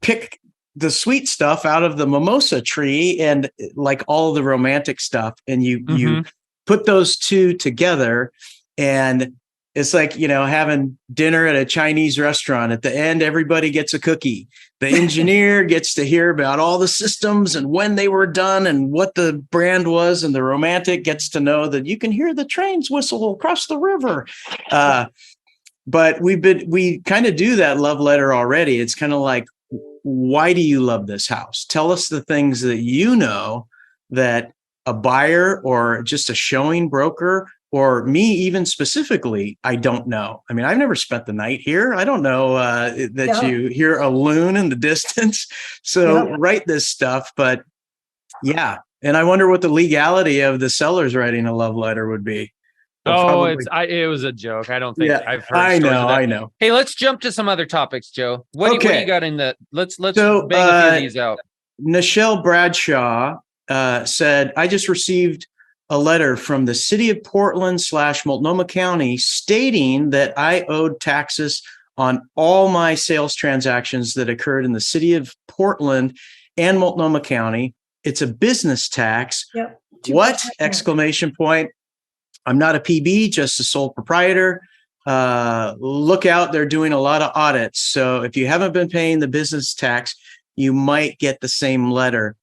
pick the sweet stuff out of the mimosa tree, and like all the romantic stuff. And you put those two together, and it's like, having dinner at a Chinese restaurant. At the end, everybody gets a cookie. The engineer gets to hear about all the systems and when they were done and what the brand was. And the romantic gets to know that you can hear the trains whistle across the river. But we kind of do that love letter already. It's kind of like, why do you love this house? Tell us the things that you know that a buyer or just a showing broker or me even specifically, I don't know. I mean, I've never spent the night here. I don't know that you hear a loon in the distance. So write this stuff. But yeah. And I wonder what the legality of the sellers writing a love letter would be. It was a joke. I don't think I've heard. I know. Hey, let's jump to some other topics, Joe. What do you got in the? Let's bang a few of these out. Nichelle Bradshaw said, I just received a letter from the city of Portland / Multnomah County stating that I owed taxes on all my sales transactions that occurred in the city of Portland and Multnomah County. It's a business tax. Yep. What? Exclamation point. I'm not a PB, just a sole proprietor. Look out, they're doing a lot of audits. So if you haven't been paying the business tax, you might get the same letter.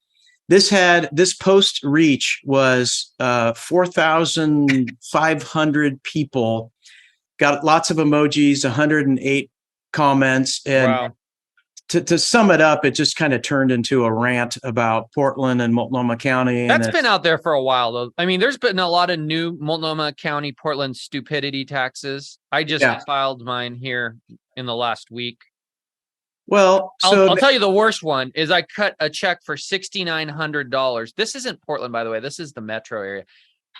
This post reach was 4,500 people, got lots of emojis, 108 comments. And wow. To sum it up, it just kind of turned into a rant about Portland and Multnomah County. That's been out there for a while, though. I mean, there's been a lot of new Multnomah County, Portland stupidity taxes. I just filed mine here in the last week. Well, I'll tell you the worst one is I cut a check for $6,900. This isn't Portland, by the way. This is the metro area.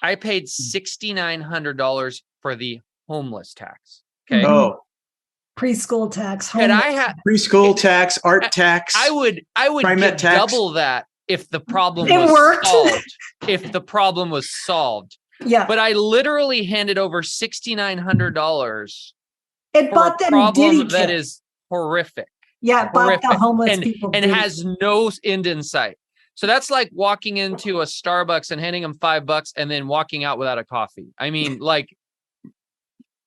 I paid $6,900 for the homeless tax. Okay. Oh. Preschool tax. And I had preschool tax, art tax. I would get double that if the problem solved. If the problem was solved. Yeah. But I literally handed over $6,900. It bought them a ditty kit. That is horrific. Yeah, it bought the homeless people. And has no end in sight. So that's like walking into a Starbucks and handing them $5 and then walking out without a coffee. I mean,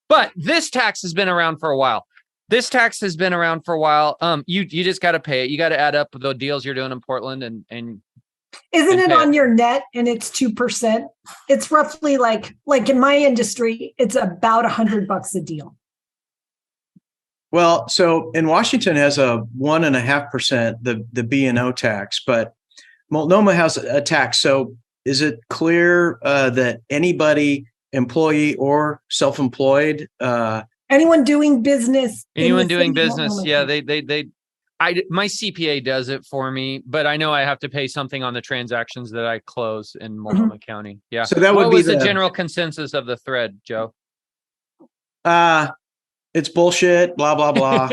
but this tax has been around for a while. You just got to pay it. You got to add up the deals you're doing in Portland and isn't it on your net and it's 2%? It's roughly like in my industry, it's about $100 a deal. Well, so in Washington has a 1.5%, the B&O tax, but Multnomah has a tax. So is it clear that anybody, employee or self-employed, anyone doing business? Yeah, my CPA does it for me, but I know I have to pay something on the transactions that I close in Multnomah County. Yeah. So that would be the general consensus of the thread, Joe? It's bullshit, blah, blah, blah.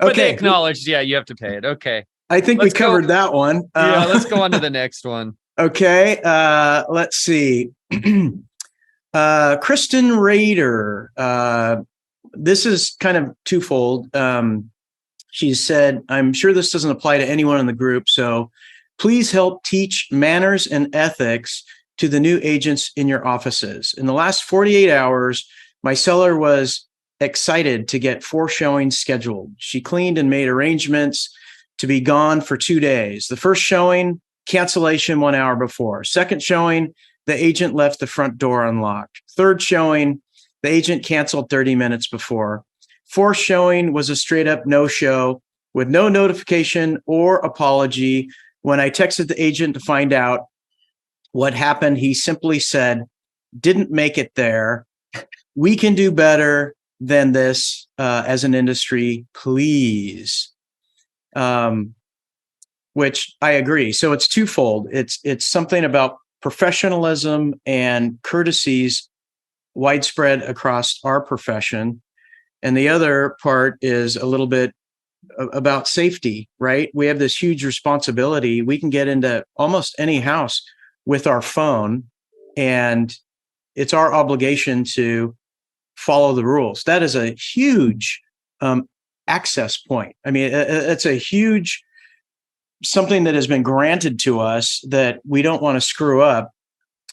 But they acknowledged, you have to pay it. Okay. I think we covered that one. Let's go on to the next one. Okay. Let's see. Kristen Rader. This is kind of twofold. She said, I'm sure this doesn't apply to anyone in the group, so please help teach manners and ethics to the new agents in your offices. In the last 48 hours, my seller was excited to get 4 showings scheduled. She cleaned and made arrangements to be gone for 2 days. The first showing, cancellation 1 hour before. Second showing, the agent left the front door unlocked. Third showing, the agent canceled 30 minutes before. Fourth showing was a straight up no-show with no notification or apology. When I texted the agent to find out what happened, he simply said, didn't make it there. We can do better than this as an industry, please. Which I agree. So it's twofold. It's something about professionalism and courtesies widespread across our profession. And the other part is a little bit about safety, right? We have this huge responsibility. We can get into almost any house with our phone, and it's our obligation to follow the rules. That is a huge access point. I mean, it's a huge something that has been granted to us that we don't want to screw up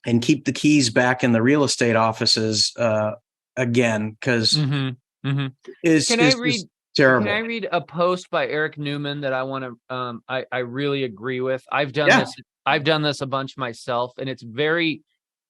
and keep the keys back in the real estate offices again, because is terrible. Can I read a post by Eric Newman that I want to I really agree with? I've done this a bunch myself, and it's very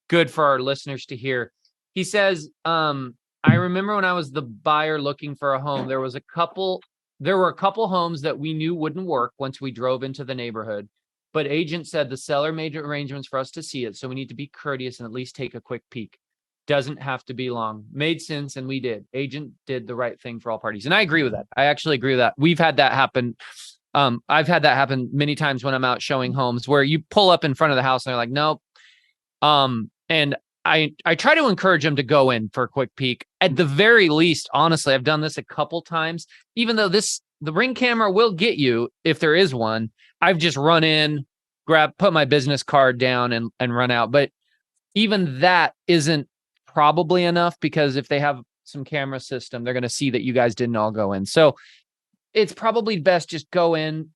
good for our listeners to hear. He says, I remember when I was the buyer looking for a home, there were a couple homes that we knew wouldn't work once we drove into the neighborhood. But agent said the seller made arrangements for us to see it, so we need to be courteous and at least take a quick peek. Doesn't have to be long. Made sense, and we did. Agent did the right thing for all parties. And I agree with that. I actually agree with that. We've had that happen. I've had that happen many times when I'm out showing homes where you pull up in front of the house and they're like, nope. And I try to encourage them to go in for a quick peek. At the very least, honestly, I've done this a couple times, even though the Ring camera will get you if there is one. I've just run in, put my business card down and run out. But even that isn't probably enough, because if they have some camera system, they're going to see that you guys didn't all go in. So it's probably best just go in,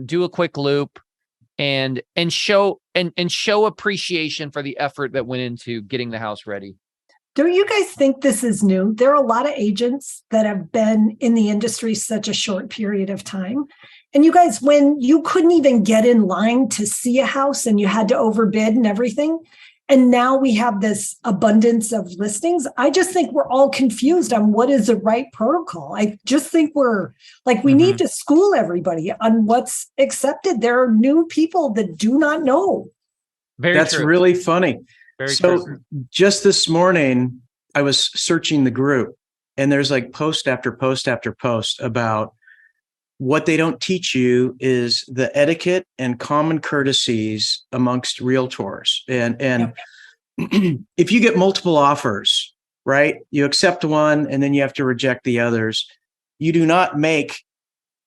do a quick loop, and show appreciation for the effort that went into getting the house ready. Don't you guys think this is new? There are a lot of agents that have been in the industry such a short period of time. And you guys, when you couldn't even get in line to see a house and you had to overbid and everything, and now we have this abundance of listings, I just think we're all confused on what is the right protocol. I just think we need to school everybody on what's accepted. There are new people that do not know. That's true. Really funny. Very true. Just this morning, I was searching the group, and there's like post after post after post about what they don't teach you is the etiquette and common courtesies amongst realtors. And if you get multiple offers, right, you accept one and then you have to reject the others. You do not make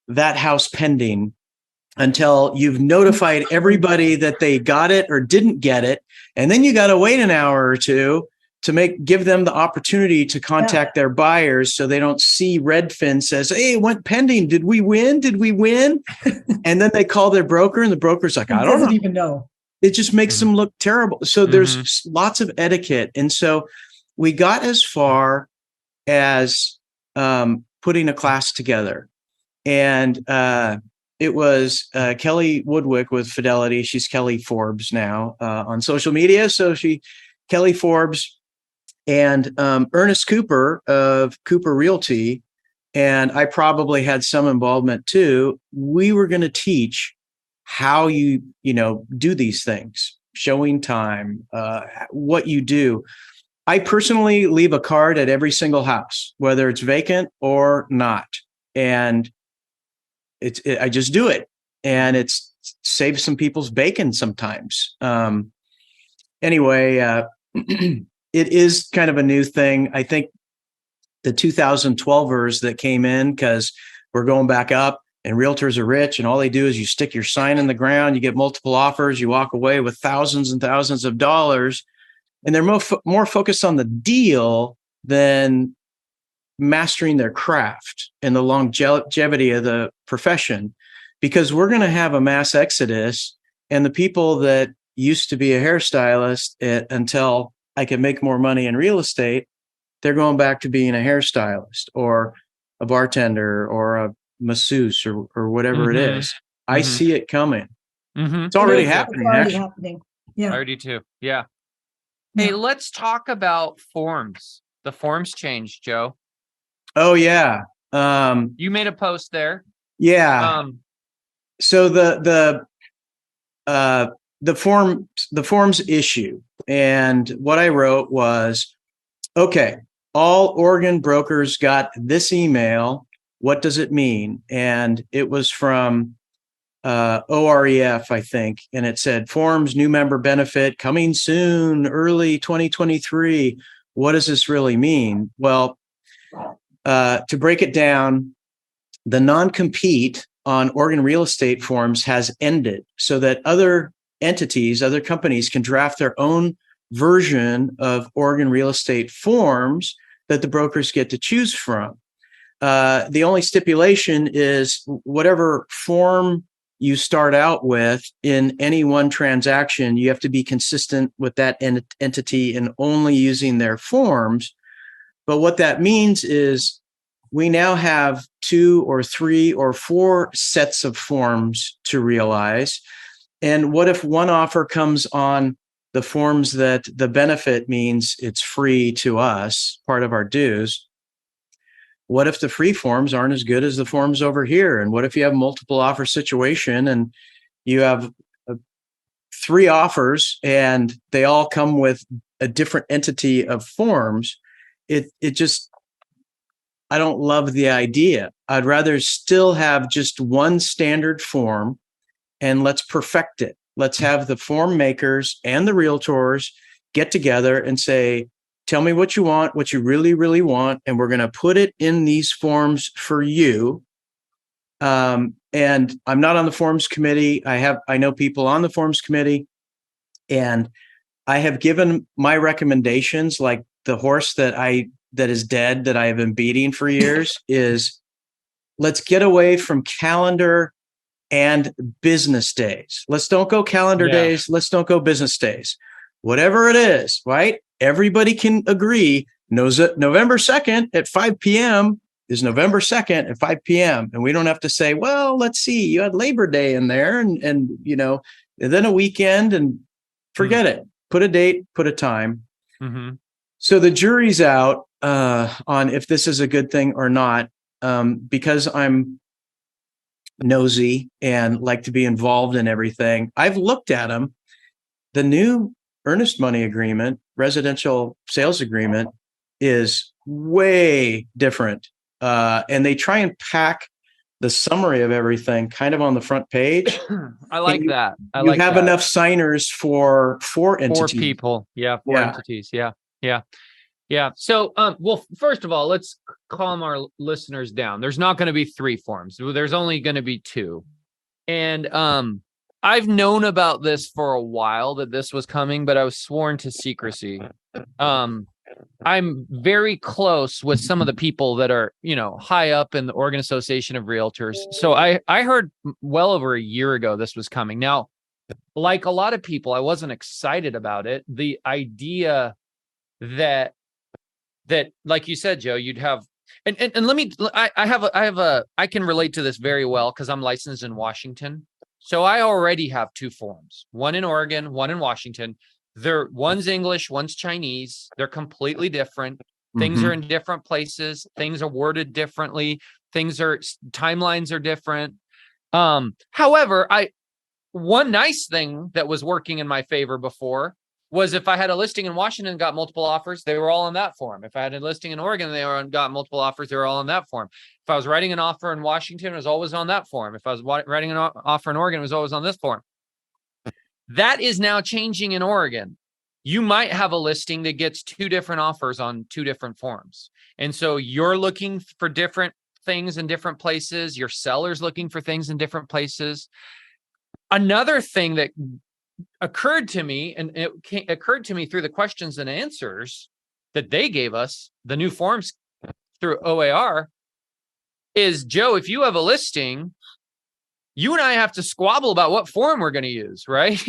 that house pending until you've notified everybody that they got it or didn't get it. And then you got to wait an hour or two to give them the opportunity to contact their buyers, so they don't see Redfin says, hey, it went pending. Did we win? And then they call their broker, and the broker's like, I don't even know. It just makes them look terrible. So there's lots of etiquette. And so we got as far as putting a class together. And it was Kelly Woodwick with Fidelity. She's Kelly Forbes now on social media. So Kelly Forbes and Ernest Cooper of Cooper Realty, and I probably had some involvement too. We were going to teach how you do these things, showing time, what you do. I personally leave a card at every single house, whether it's vacant or not, and I just do it, and it saves some people's bacon sometimes. Anyway. It is kind of a new thing. I think the 2012ers that came in, because we're going back up and realtors are rich, and all they do is you stick your sign in the ground, you get multiple offers, you walk away with thousands and thousands of dollars, and they're more focused on the deal than mastering their craft and the longevity of the profession, because we're going to have a mass exodus, and the people that used to be a hairstylist until I can make more money in real estate, they're going back to being a hairstylist or a bartender or a masseuse or whatever it is. I see it coming. It's already happening. It's already happening. Yeah. I already too. Yeah. Hey, let's talk about forms. The forms changed, Joe. Oh yeah. You made a post there. Yeah. So the forms issue, and what I wrote was, okay, all Oregon brokers got this email. What does it mean? And it was from OREF, I think, and it said forms new member benefit coming soon, early 2023. What does this really mean? Well, to break it down, the non-compete on Oregon real estate forms has ended, so that other entities, other companies can draft their own version of Oregon real estate forms that the brokers get to choose from. The only stipulation is whatever form you start out with in any one transaction, you have to be consistent with that entity and only using their forms. But what that means is we now have 2 or 3 or 4 sets of forms to realize. And what if one offer comes on the forms that the benefit means it's free to us, part of our dues? What if the free forms aren't as good as the forms over here? And what if you have multiple offer situation and you have 3 offers and they all come with a different entity of forms? It just, I don't love the idea. I'd rather still have just one standard form and let's perfect it. Let's have the form makers and the realtors get together and say, tell me what you want, what you really, really want, and we're going to put it in these forms for you. And I'm not on the forms committee. I know people on the forms committee, and I have given my recommendations, like the horse that is dead that I have been beating for years is let's get away from calendar and business days. Let's don't go calendar days. Let's don't go business days. Whatever it is, right? Everybody can agree knows that November 2nd at 5 p.m. is November 2nd at 5 p.m. And we don't have to say, well, let's see, you had Labor Day in there and then a weekend, and forget it. Put a date, put a time. Mm-hmm. So the jury's out on if this is a good thing or not, because I'm nosy and like to be involved in everything. I've looked at them. The new earnest money agreement, residential sales agreement, is way different. And they try and pack the summary of everything kind of on the front page. I like that. You have enough signers for 4 entities. 4 people. Yeah. 4 entities. Yeah. So, well, first of all, let's calm our listeners down. There's not going to be 3 forms. There's only going to be 2. And, I've known about this for a while that this was coming, but I was sworn to secrecy. I'm very close with some of the people that are, high up in the Oregon Association of Realtors. So I heard well over a year ago this was coming. Now, like a lot of people, I wasn't excited about it. The idea that like you said, Joe, you'd have and let me I can relate to this very well because I'm licensed in Washington. So I already have 2 forms, one in Oregon, one in Washington. One's English, one's Chinese. They're completely different. Things are in different places. Things are worded differently. Timelines are different. However, one nice thing that was working in my favor before was if I had a listing in Washington and got multiple offers, they were all on that form. If I had a listing in Oregon and got multiple offers, they were all on that form. If I was writing an offer in Washington, it was always on that form. If I was writing an offer in Oregon, it was always on this form. That is now changing in Oregon. You might have a listing that gets 2 different offers on 2 different forms. And so you're looking for different things in different places. Your seller's looking for things in different places. Another thing that occurred to me, and it occurred to me through the questions and answers that they gave us, the new forms through OAR, is, Joe, if you have a listing, you and I have to squabble about what form we're going to use, right?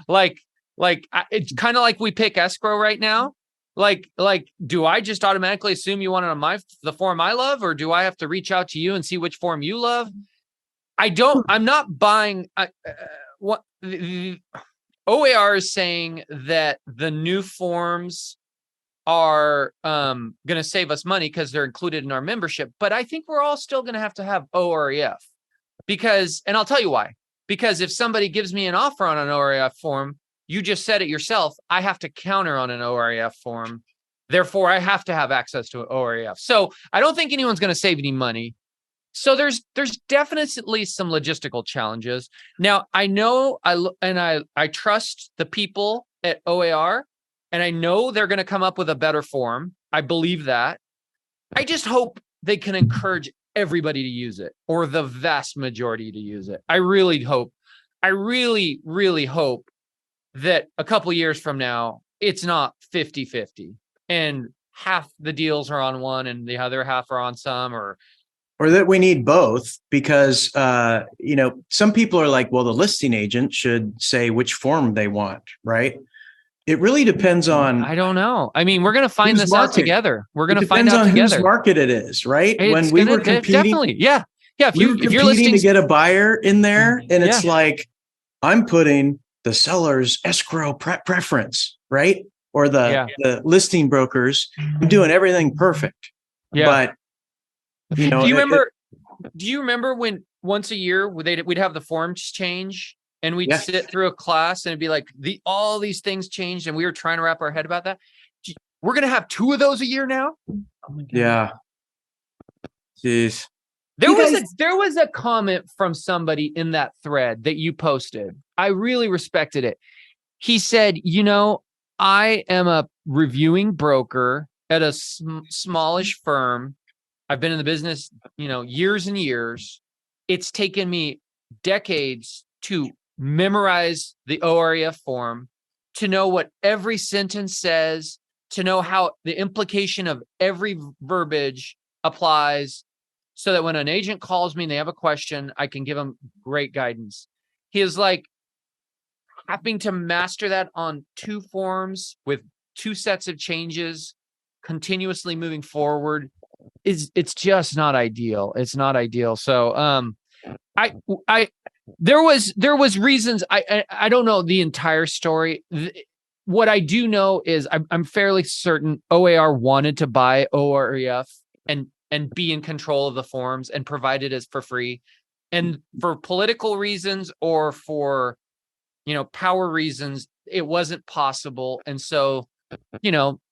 like it's kind of like we pick escrow right now. Like, do I just automatically assume you want it on the form I love, or do I have to reach out to you and see which form you love? I'm not buying what the OAR is saying, that the new forms are going to save us money because they're included in our membership. But I think we're all still going to have OREF because, and I'll tell you why, because if somebody gives me an offer on an OREF form, you just said it yourself, I have to counter on an OREF form. Therefore, I have to have access to an OREF. So I don't think anyone's going to save any money. So there's definitely some logistical challenges. Now, I know I trust the people at OAR, and I know they're going to come up with a better form. I believe that. I just hope they can encourage everybody to use it or the vast majority to use it. I really hope that a couple years from now, it's not 50-50 and half the deals are on one and the other half are on some, or that we need both, because some people are like, well, the listing agent should say which form they want, right? It really depends on, I don't know. I mean, we're going to find this out together. We're going to find out together. Whose market it is, right? It's when we were competing, definitely, yeah. If you're listing to get a buyer in there, and it's like, I'm putting the seller's escrow preference, right? Or the listing brokers. I'm doing everything perfect. Yeah. But do you remember when once a year we'd have the forms change and we'd sit through a class and it'd be like all these things changed and we were trying to wrap our head about that. We're going to have 2 of those a year now. Oh my God. Yeah. Jeez. There was a comment from somebody in that thread that you posted. I really respected it. He said, I am a reviewing broker at a smallish firm. I've been in the business, years and years. It's taken me decades to memorize the OREF form, to know what every sentence says, to know how the implication of every verbiage applies, so that when an agent calls me and they have a question, I can give them great guidance. He is like, having to master that on 2 forms with 2 sets of changes continuously moving forward it's just not ideal. It's not ideal. So there was reasons. I don't know the entire story. What I do know is I'm fairly certain OAR wanted to buy OREF and be in control of the forms and provide it as for free. And for political reasons or for, power reasons, it wasn't possible. And so,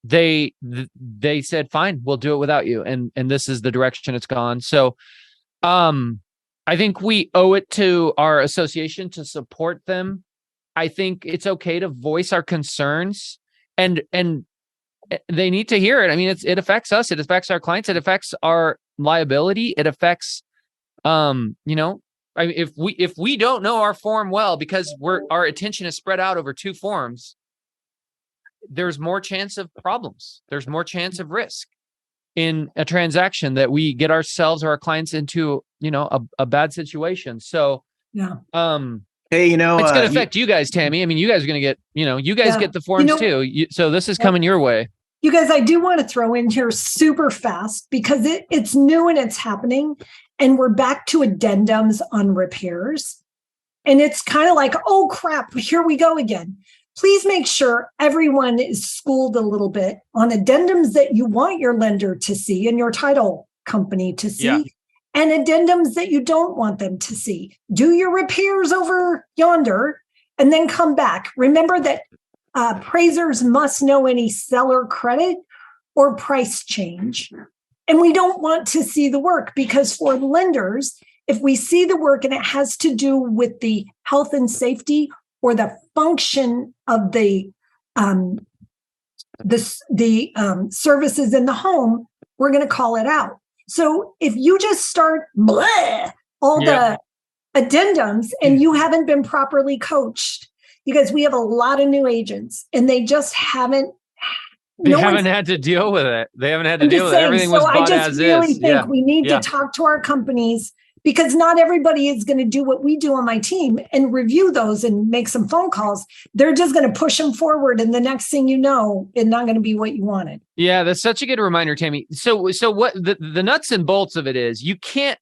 they said, fine, we'll do it without you. And this is the direction it's gone. So, I think we owe it to our association to support them. I think it's okay to voice our concerns, and they need to hear it. I mean, it affects us. It affects our clients. It affects our liability. It affects, if we don't know our form well because our attention is spread out over 2 forms, there's more chance of problems. There's more chance of risk in a transaction that we get ourselves or our clients into, a bad situation. So, hey, it's going to affect you guys, Tammy. I mean, you guys are going to get, you guys get the forms too. So this is coming your way. You guys, I do want to throw in here super fast because it's new and it's happening. And we're back to addendums on repairs. And it's kind of like, oh, crap, here we go again. Please make sure everyone is schooled a little bit on addendums that you want your lender to see and your title company to see, and addendums that you don't want them to see. Do your repairs over yonder and then come back. Remember that appraisers must know any seller credit or price change. And we don't want to see the work because for lenders, if we see the work and it has to do with the health and safety or the function of the services in the home, we're going to call it out. So if you just start all the addendums and you haven't been properly coached, because we have a lot of new agents and they just haven't. They haven't had to deal with it. They haven't had to deal with it. Everything was bought as is. I just really think we need to talk to our companies, because not everybody is going to do what we do on my team and review those and make some phone calls. They're just going to push them forward. And the next thing you know, it's not going to be what you wanted. Yeah, that's such a good reminder, Tammy. So what the nuts and bolts of it is, you can't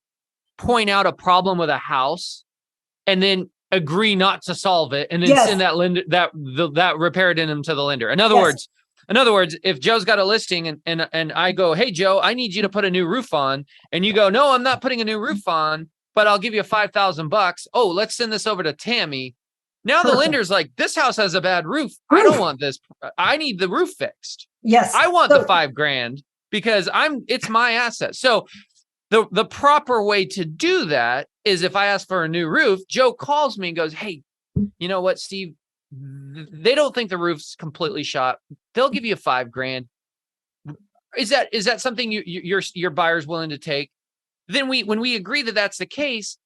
point out a problem with a house and then agree not to solve it and then send that lender that repair addendum to the lender. In other words, if Joe's got a listing and I go, hey, Joe, I need you to put a new roof on. And you go, no, I'm not putting a new roof on, but I'll give you $5,000. Oh, let's send this over to Tammy. Now the lender's like, this house has a bad roof. I don't want this. I need the roof fixed. Yes. I want the $5,000 because it's my asset. So the proper way to do that is if I ask for a new roof, Joe calls me and goes, hey, you know what, Steve? They don't think the roof's completely shot. They'll give you $5,000. Is that something your buyer's willing to take? then when we agree that that's the case,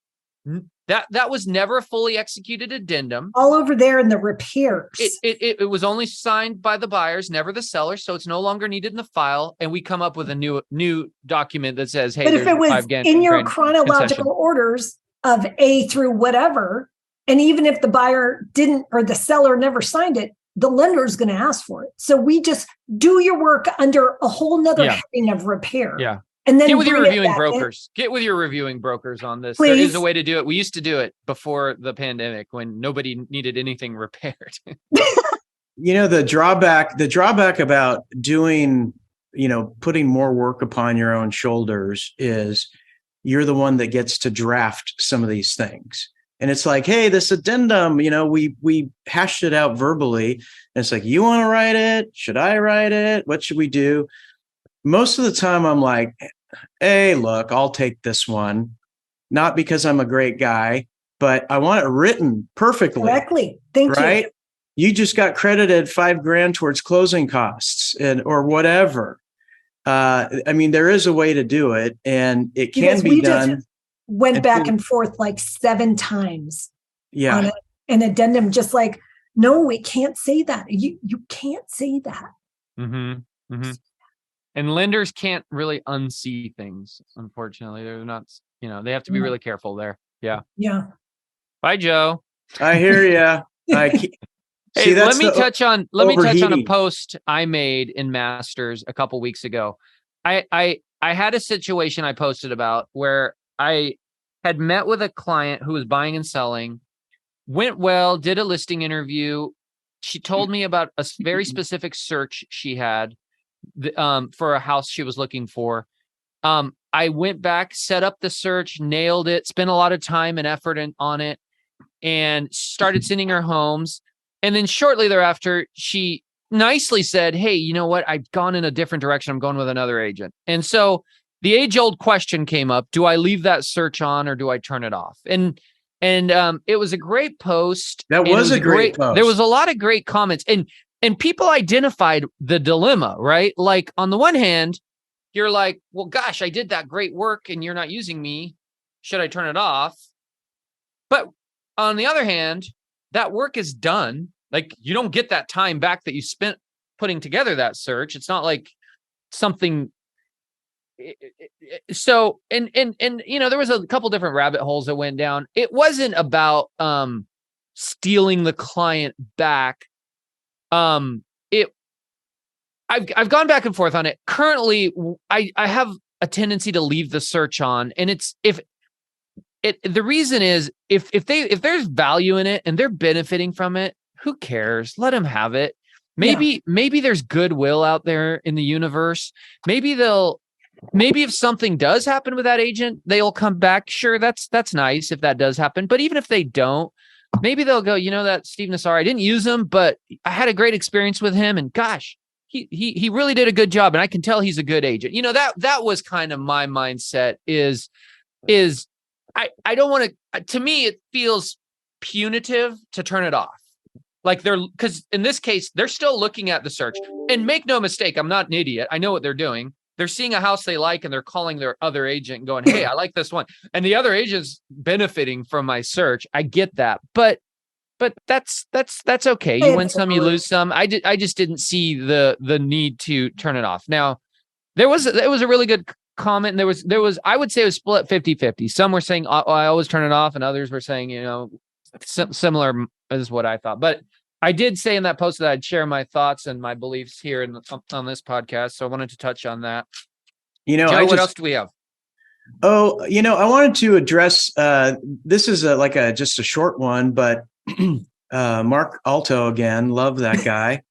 that was never a fully executed addendum. All over there in the repairs. It was only signed by the buyers, never the seller, so it's no longer needed in the file. And we come up with a new document that says, "Hey, but if it was in your chronological orders of A through whatever, and even if the buyer didn't or the seller never signed it, the lender is going to ask for it. So we just do your work under a whole nother heading of repair. Yeah. And then get with your reviewing brokers. Get with your reviewing brokers on this. Please. There is a way to do it. We used to do it before the pandemic when nobody needed anything repaired. The drawback about doing, putting more work upon your own shoulders is you're the one that gets to draft some of these things. And it's like, hey, this addendum, we hashed it out verbally. And it's like, you want to write it? Should I write it? What should we do? Most of the time I'm like, hey, look, I'll take this one. Not because I'm a great guy, but I want it written perfectly. Correctly. Thank you. Right? You just got credited $5,000 towards closing costs or whatever. There is a way to do it, and it can be done. Just went back and forth like 7 times. Yeah. On an addendum, just like, no, we can't say that. You can't say that. Mm-hmm. Mm-hmm. And lenders can't really unsee things. Unfortunately, they're not. They have to be really careful there. Yeah. Yeah. Bye, Joe. I hear you. Hey, let me touch on a post I made in Masters a couple weeks ago. I had a situation I posted about where I had met with a client who was buying and selling, went well, did a listing interview. She told me about a very specific search she had for a house she was looking for. I went back, set up the search, nailed it, spent a lot of time and effort on it, and started sending her homes. And then shortly thereafter, she nicely said, hey, you know what? I've gone in a different direction. I'm going with another agent. And so the age-old question came up, do I leave that search on or do I turn it off? And it was a great post. That was a great post. There was a lot of great comments. And people identified the dilemma, right? Like, on the one hand, you're like, well, gosh, I did that great work and you're not using me. Should I turn it off? But on the other hand, that work is done. Like, you don't get that time back that you spent putting together that search. It's not like something. So, and there was a couple different rabbit holes that went down. It wasn't about stealing the client back. I've gone back and forth on it. Currently, I have a tendency to leave the search on, and the reason is if there's value in it and they're benefiting from it, who cares? Let them have it. Maybe there's goodwill out there in the universe. Maybe if something does happen with that agent, they'll come back. Sure, that's nice if that does happen. But even if they don't, maybe they'll go, that Steve Nassar, I didn't use him, but I had a great experience with him, and gosh, he really did a good job, and I can tell he's a good agent. That was kind of my mindset is I don't want to me, it feels punitive to turn it off. Like, because in this case, they're still looking at the search. And make no mistake, I'm not an idiot. I know what they're doing. They're seeing a house they like and they're calling their other agent and going, hey, I like this one. And the other agent's benefiting from my search. I get that. But that's okay. You win some, you lose some. I just didn't see the need to turn it off. Now, it was a really good comment. And there was I would say it was split 50-50. Some were saying, oh, I always turn it off, and others were saying, similar is what I thought. But I did say in that post that I'd share my thoughts and my beliefs here on this podcast. So I wanted to touch on that. Joe, what else do we have? Oh, I wanted to address, this is just a short one, but Mark Alto again, love that guy.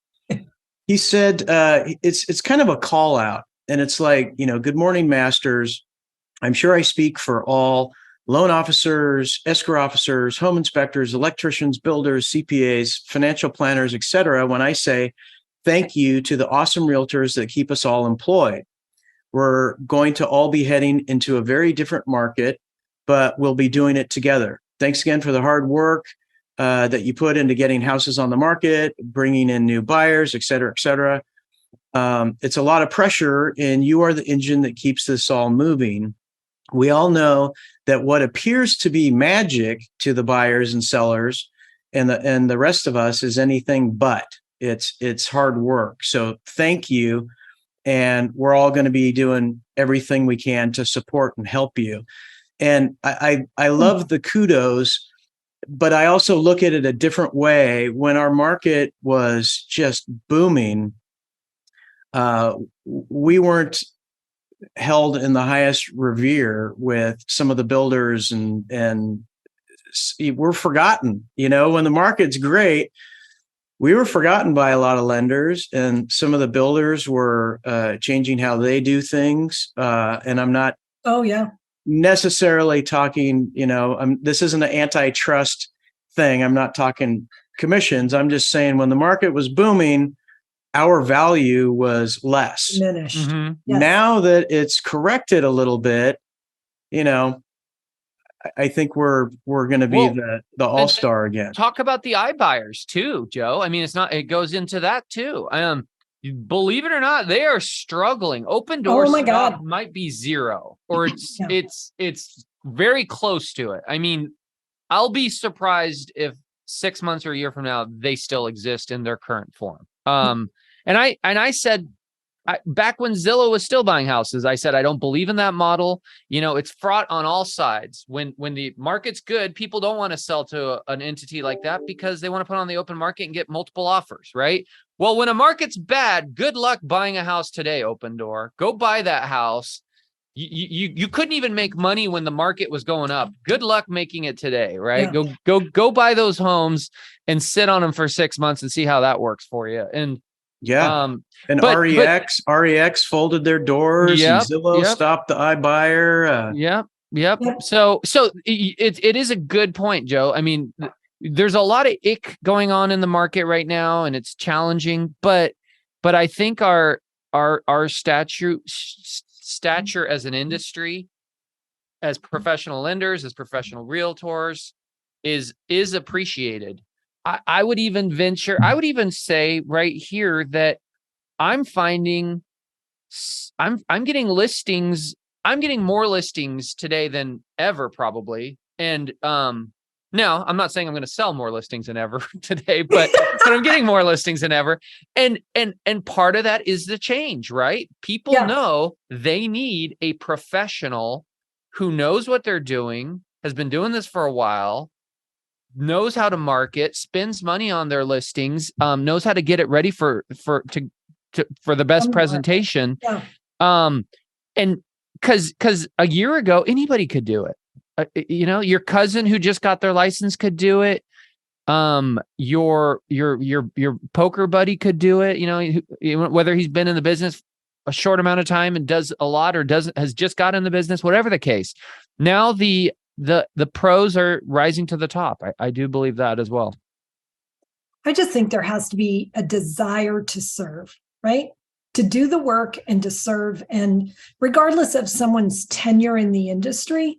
He said, it's kind of a call out, and it's like, good morning, Masters. I'm sure I speak for all loan officers, escrow officers, home inspectors, electricians, builders, CPAs, financial planners, etc. when I say thank you to the awesome realtors that keep us all employed. We're going to all be heading into a very different market, but we'll be doing it together. Thanks again for the hard work that you put into getting houses on the market, bringing in new buyers, et cetera, et cetera. It's a lot of pressure, and you are the engine that keeps this all moving. we all know that what appears to be magic to the buyers and sellers and the rest of us is anything but. It's hard work. So thank you. And we're all going to be doing everything we can to support and help you. And I love the kudos, but I also look at it a different way. When our market was just booming, we weren't held in the highest revere with some of the builders, and we're forgotten. When the market's great, we were forgotten by a lot of lenders, and some of the builders were changing how they do things. And I'm not necessarily talking, this isn't an antitrust thing. I'm not talking commissions. I'm just saying when the market was booming, our value was less. Diminished. Mm-hmm. Yes. Now that it's corrected a little bit, I think we're going to be the all-star again. Talk about the iBuyers too, Joe. I mean, it goes into that too. Believe it or not, they are struggling. Open doors might be zero, or it's very close to it. I mean, I'll be surprised if 6 months or a year from now they still exist in their current form. And I said, back when Zillow was still buying houses, I said, I don't believe in that model. It's fraught on all sides. When the market's good, people don't want to sell to an entity like that because they want to put on the open market and get multiple offers, right? Well, when a market's bad, good luck buying a house today, Open Door. Go buy that house. You couldn't even make money when the market was going up. Good luck making it today, right? Yeah. Go buy those homes and sit on them for 6 months and see how that works for you. And REX folded their doors, and Zillow stopped the iBuyer. Yep. So it is a good point, Joe. I mean, there's a lot of ick going on in the market right now, and it's challenging. But I think our stature as an industry, as professional lenders, as professional realtors, is appreciated. I would even say right here that I'm finding I'm getting listings. I'm getting more listings today than ever, probably. And now I'm not saying I'm going to sell more listings than ever today, but I'm getting more listings than ever. And part of that is the change, right? People know they need a professional who knows what they're doing, has been doing this for a while, knows how to market, spends money on their listings, knows how to get it ready for the best presentation. And because a year ago, anybody could do it. Your cousin who just got their license could do it. Your poker buddy could do it. Whether he's been in the business a short amount of time and does a lot, or has just got in the business, whatever the case. Now the pros are rising to the top. I do believe that as well. I just think there has to be a desire to serve, right? To do the work and to serve. And regardless of someone's tenure in the industry,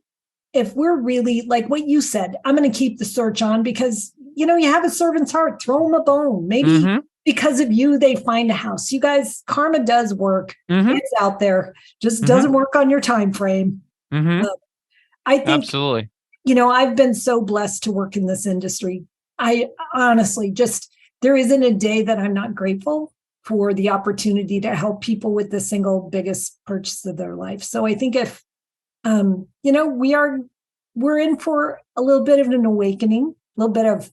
if we're really, like what you said, I'm going to keep the search on because, you have a servant's heart, throw them a bone. Maybe because of you, they find a house. You guys, karma does work. It's out there, just doesn't work on your time frame. I think, absolutely. I've been so blessed to work in this industry. I honestly there isn't a day that I'm not grateful for the opportunity to help people with the single biggest purchase of their life. So I think if, we're in for a little bit of an awakening, a little bit of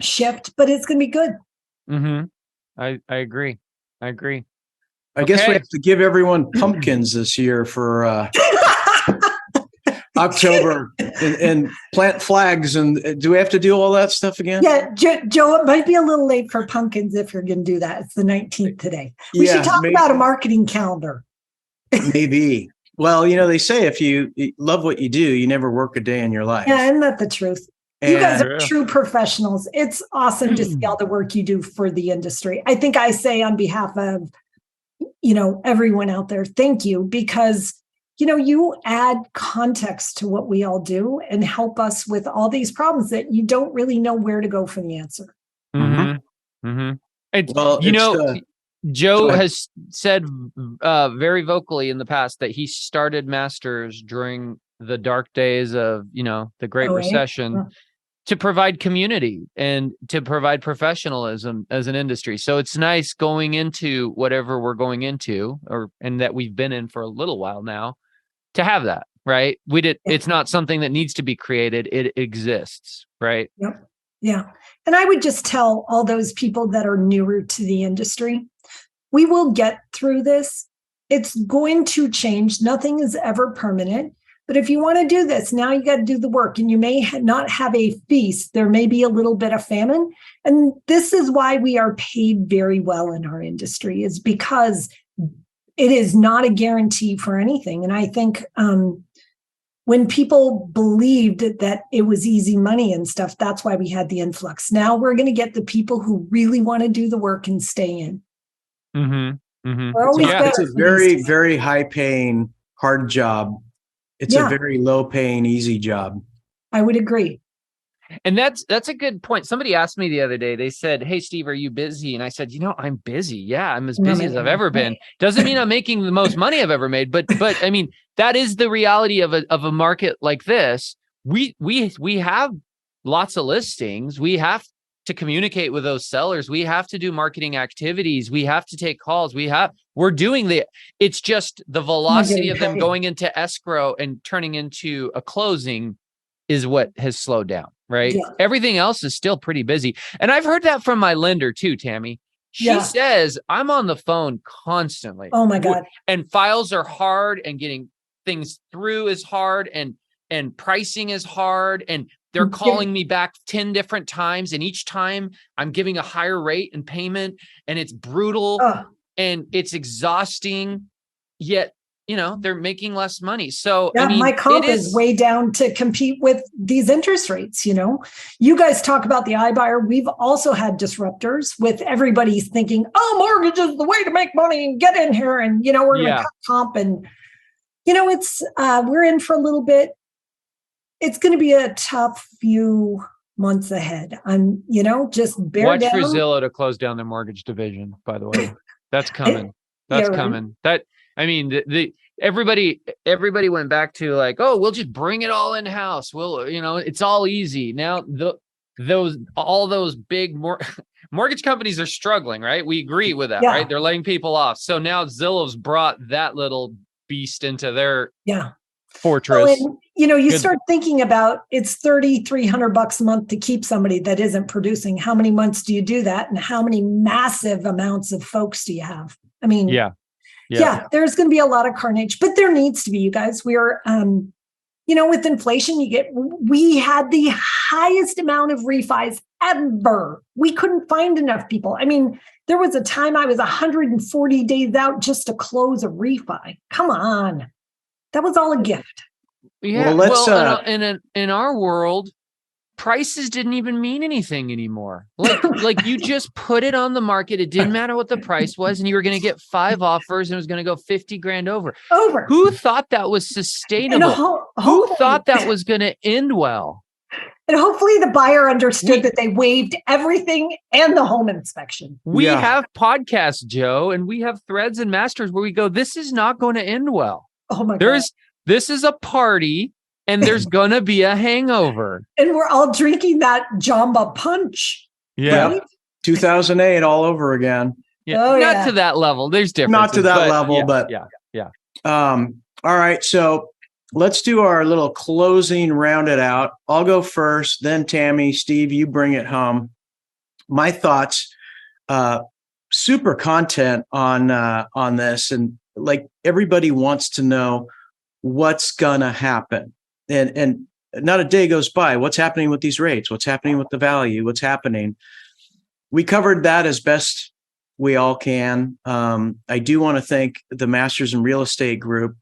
shift, but it's going to be good. I agree. I guess we have to give everyone pumpkins this year for October and plant flags. And do we have to do all that stuff again? Yeah, Joe, it might be a little late for pumpkins if you're going to do that. It's the 19th today. We should talk about a marketing calendar. Maybe. Well, they say if you love what you do, you never work a day in your life. Yeah, isn't that the truth? You guys are true professionals. It's awesome to see all the work you do for the industry. I think I say on behalf of, everyone out there, thank you, because, you add context to what we all do and help us with all these problems that you don't really know where to go for the answer. Well, Joe has said very vocally in the past that he started Masters during the dark days of, the Great Recession to provide community and to provide professionalism as an industry. So it's nice going into whatever we're going into and that we've been in for a little while now to have that, right? It's not something that needs to be created. It exists, right? Yep. Yeah. And I would just tell all those people that are newer to the industry, we will get through this. It's going to change. Nothing is ever permanent. But if you want to do this, now you got to do the work, and you may not have a feast. There may be a little bit of famine. And this is why we are paid very well in our industry, is because it is not a guarantee for anything. And I think when people believed that it was easy money and stuff, that's why we had the influx. Now we're going to get the people who really want to do the work and stay in. Mm-hmm. Mm-hmm. We're always It's a very, very high paying, hard job. It's a very low paying, easy job. I would agree. And that's a good point. Somebody asked me the other day, they said, "Hey, Steve, are you busy?" And I said, I'm busy. Yeah, I'm as busy as I've ever been. Doesn't mean I'm making the most money I've ever made, but I mean, that is the reality of a market like this. We have lots of listings. We have to communicate with those sellers. We have to do marketing activities. We have to take calls. We're doing it's just the velocity of them going into escrow and turning into a closing is what has slowed down, right? Yeah. Everything else is still pretty busy. And I've heard that from my lender too, Tammy. She says, I'm on the phone constantly. Oh my God. And files are hard, and getting things through is hard, and pricing is hard. And they're calling me back 10 different times. And each time I'm giving a higher rate and payment, and it's brutal and it's exhausting, yet, they're making less money. So my comp is way down to compete with these interest rates. You guys talk about the iBuyer. We've also had disruptors with everybody thinking, mortgage is the way to make money and get in here. And, we're going to cut comp. And, it's, we're in for a little bit. It's going to be a tough few months ahead. I'm, just bear down. Watch for Zillow to close down their mortgage division, by the way. That's coming. That's coming. Everybody went back to like, we'll just bring it all in house. It's all easy. Now all those big mortgage companies are struggling, right? We agree with that, right? They're laying people off. So now Zillow's brought that little beast into their fortress. So, you start thinking about it's $3,300 a month to keep somebody that isn't producing. How many months do you do that? And how many massive amounts of folks do you have? I mean, there's going to be a lot of carnage, but there needs to be, you guys. We are, with inflation, we had the highest amount of refis ever. We couldn't find enough people. I mean, there was a time I was 140 days out just to close a refi. Come on. That was all a gift. Yeah. Well, in our world, prices didn't even mean anything anymore. Like you just put it on the market. It didn't matter what the price was, and you were going to get 5 offers, and it was going to go 50 grand over. Who thought that was sustainable? Who thought that was going to end well? And hopefully the buyer understood that they waived everything and the home inspection. We have podcasts, Joe, and we have threads and masters where we go, this is not going to end well. Oh my God. This is a party, and there's going to be a hangover. And we're all drinking that Jamba punch. Yeah. Right? 2008 all over again. Yeah. Not to that level. There's differences. Not to that level, but. All right. So let's do our little closing, round it out. I'll go first, then Tammy, Steve, you bring it home. My thoughts, super content on this. And like everybody wants to know what's gonna happen, and not a day goes by. What's happening with these rates? What's happening with the value? What's happening? We covered that as best we all can. I do want to thank the Masters in Real Estate group.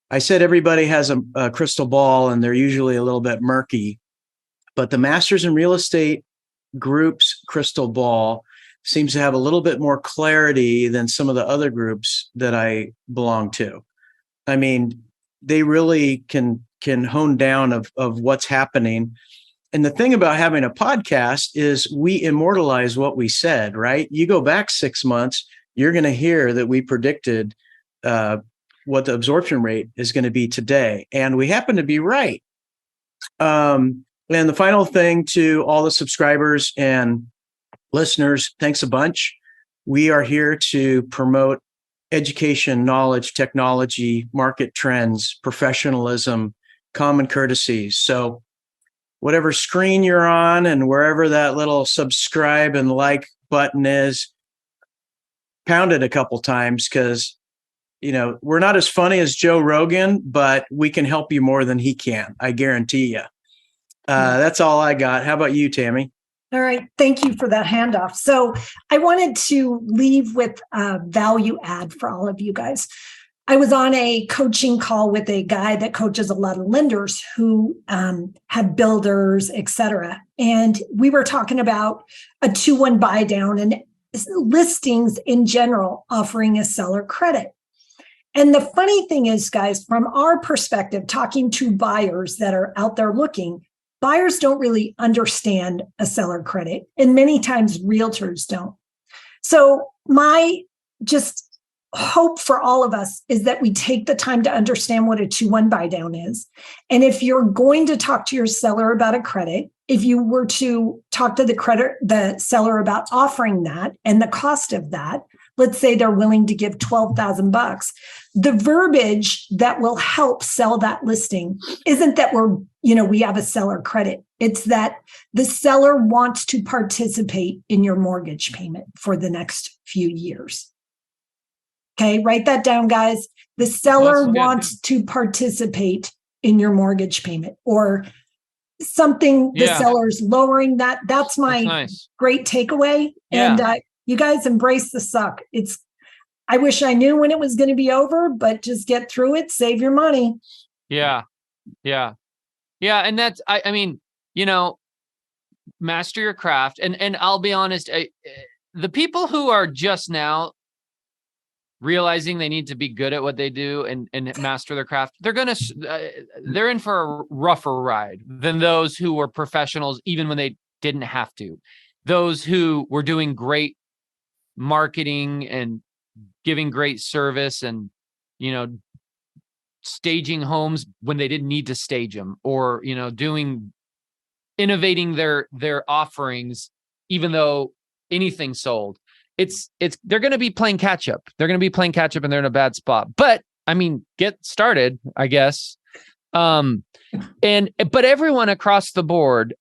I said everybody has a crystal ball, and they're usually a little bit murky, but the Masters in Real Estate group's crystal ball seems to have a little bit more clarity than some of the other groups that I belong to. I mean, they really can hone down of what's happening. And the thing about having a podcast is we immortalize what we said, right? You go back 6 months, you're going to hear that we predicted what the absorption rate is going to be today. And we happen to be right. And the final thing to all the subscribers and listeners, thanks a bunch. We are here to promote education, knowledge, technology, market trends, professionalism, common courtesies. So whatever screen you're on and wherever that little subscribe and like button is, pound it a couple times, because we're not as funny as Joe Rogan, but we can help you more than he can. I guarantee you. That's all I got. How about you, Tammy? All right. Thank you for that handoff. So I wanted to leave with a value add for all of you guys. I was on a coaching call with a guy that coaches a lot of lenders who have builders, et cetera. And we were talking about a 2-1 buy down and listings in general offering a seller credit. And the funny thing is, guys, from our perspective, talking to buyers that are out there looking, buyers don't really understand a seller credit, and many times realtors don't. So my just hope for all of us is that we take the time to understand what a 2-1 buy down is. And if you're going to talk to your seller about a credit, if you were to talk to the seller about offering that and the cost of that, let's say they're willing to give $12,000, the verbiage that will help sell that listing isn't that we have a seller credit. It's that the seller wants to participate in your mortgage payment for the next few years. Okay, write that down, guys. The seller wants to participate in your mortgage payment, or something the seller's lowering that. That's my great takeaway. Yeah. And you guys embrace the suck. I wish I knew when it was going to be over, but just get through it, save your money. Yeah. And that's, I mean, master your craft. And I'll be honest, the people who are just now realizing they need to be good at what they do and master their craft, they're in for a rougher ride than those who were professionals, even when they didn't have to. Those who were doing great marketing and giving great service and, staging homes when they didn't need to stage them, or, innovating their offerings, even though anything sold. They're going to be playing catch up. They're going to be playing catch up and they're in a bad spot. But I mean, get started, I guess. But everyone across the board,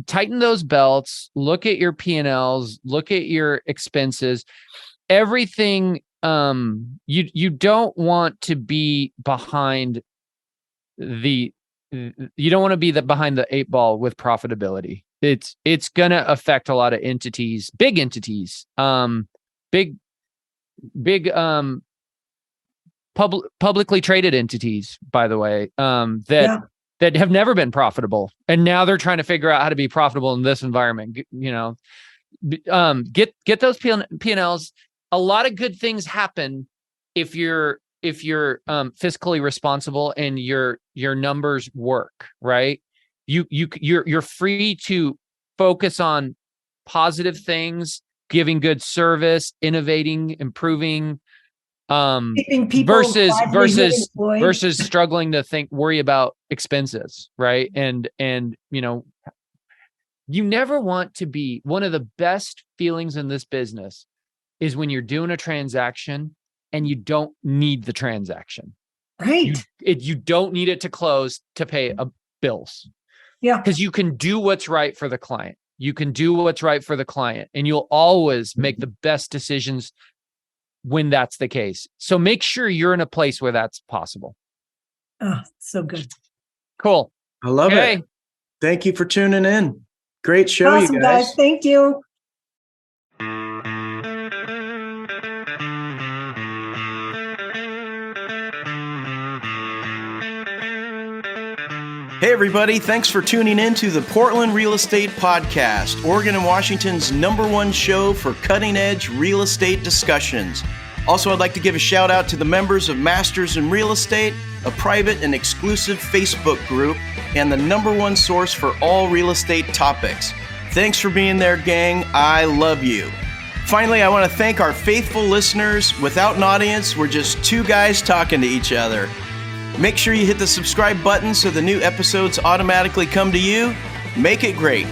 tighten those belts, look at your P&Ls, look at your expenses, everything. You don't want to be behind behind the 8 ball with profitability. It's going to affect a lot of entities, big entities, big publicly traded entities, by the way, that have never been profitable. And now they're trying to figure out how to be profitable in this environment. Get those P&Ls. A lot of good things happen if you're fiscally responsible and your numbers work, right? You're free to focus on positive things, giving good service, innovating, improving, versus struggling to worry about expenses, right? And you never want to be. One of the best feelings in this business is when you're doing a transaction and you don't need the transaction, right? You don't need it to close to pay bills. Yeah. Because you can do what's right for the client. And you'll always make the best decisions when that's the case. So make sure you're in a place where that's possible. Oh, so good. Cool. I love it. Thank you for tuning in. Great show, awesome, you guys. Thank you. Hey, everybody. Thanks for tuning in to the Portland Real Estate Podcast, Oregon and Washington's #1 show for cutting-edge real estate discussions. Also, I'd like to give a shout out to the members of Masters in Real Estate, a private and exclusive Facebook group, and the #1 source for all real estate topics. Thanks for being there, gang. I love you. finally, I want to thank our faithful listeners. Without an audience, we're just two guys talking to each other. Make sure you hit the subscribe button so the new episodes automatically come to you. Make it great.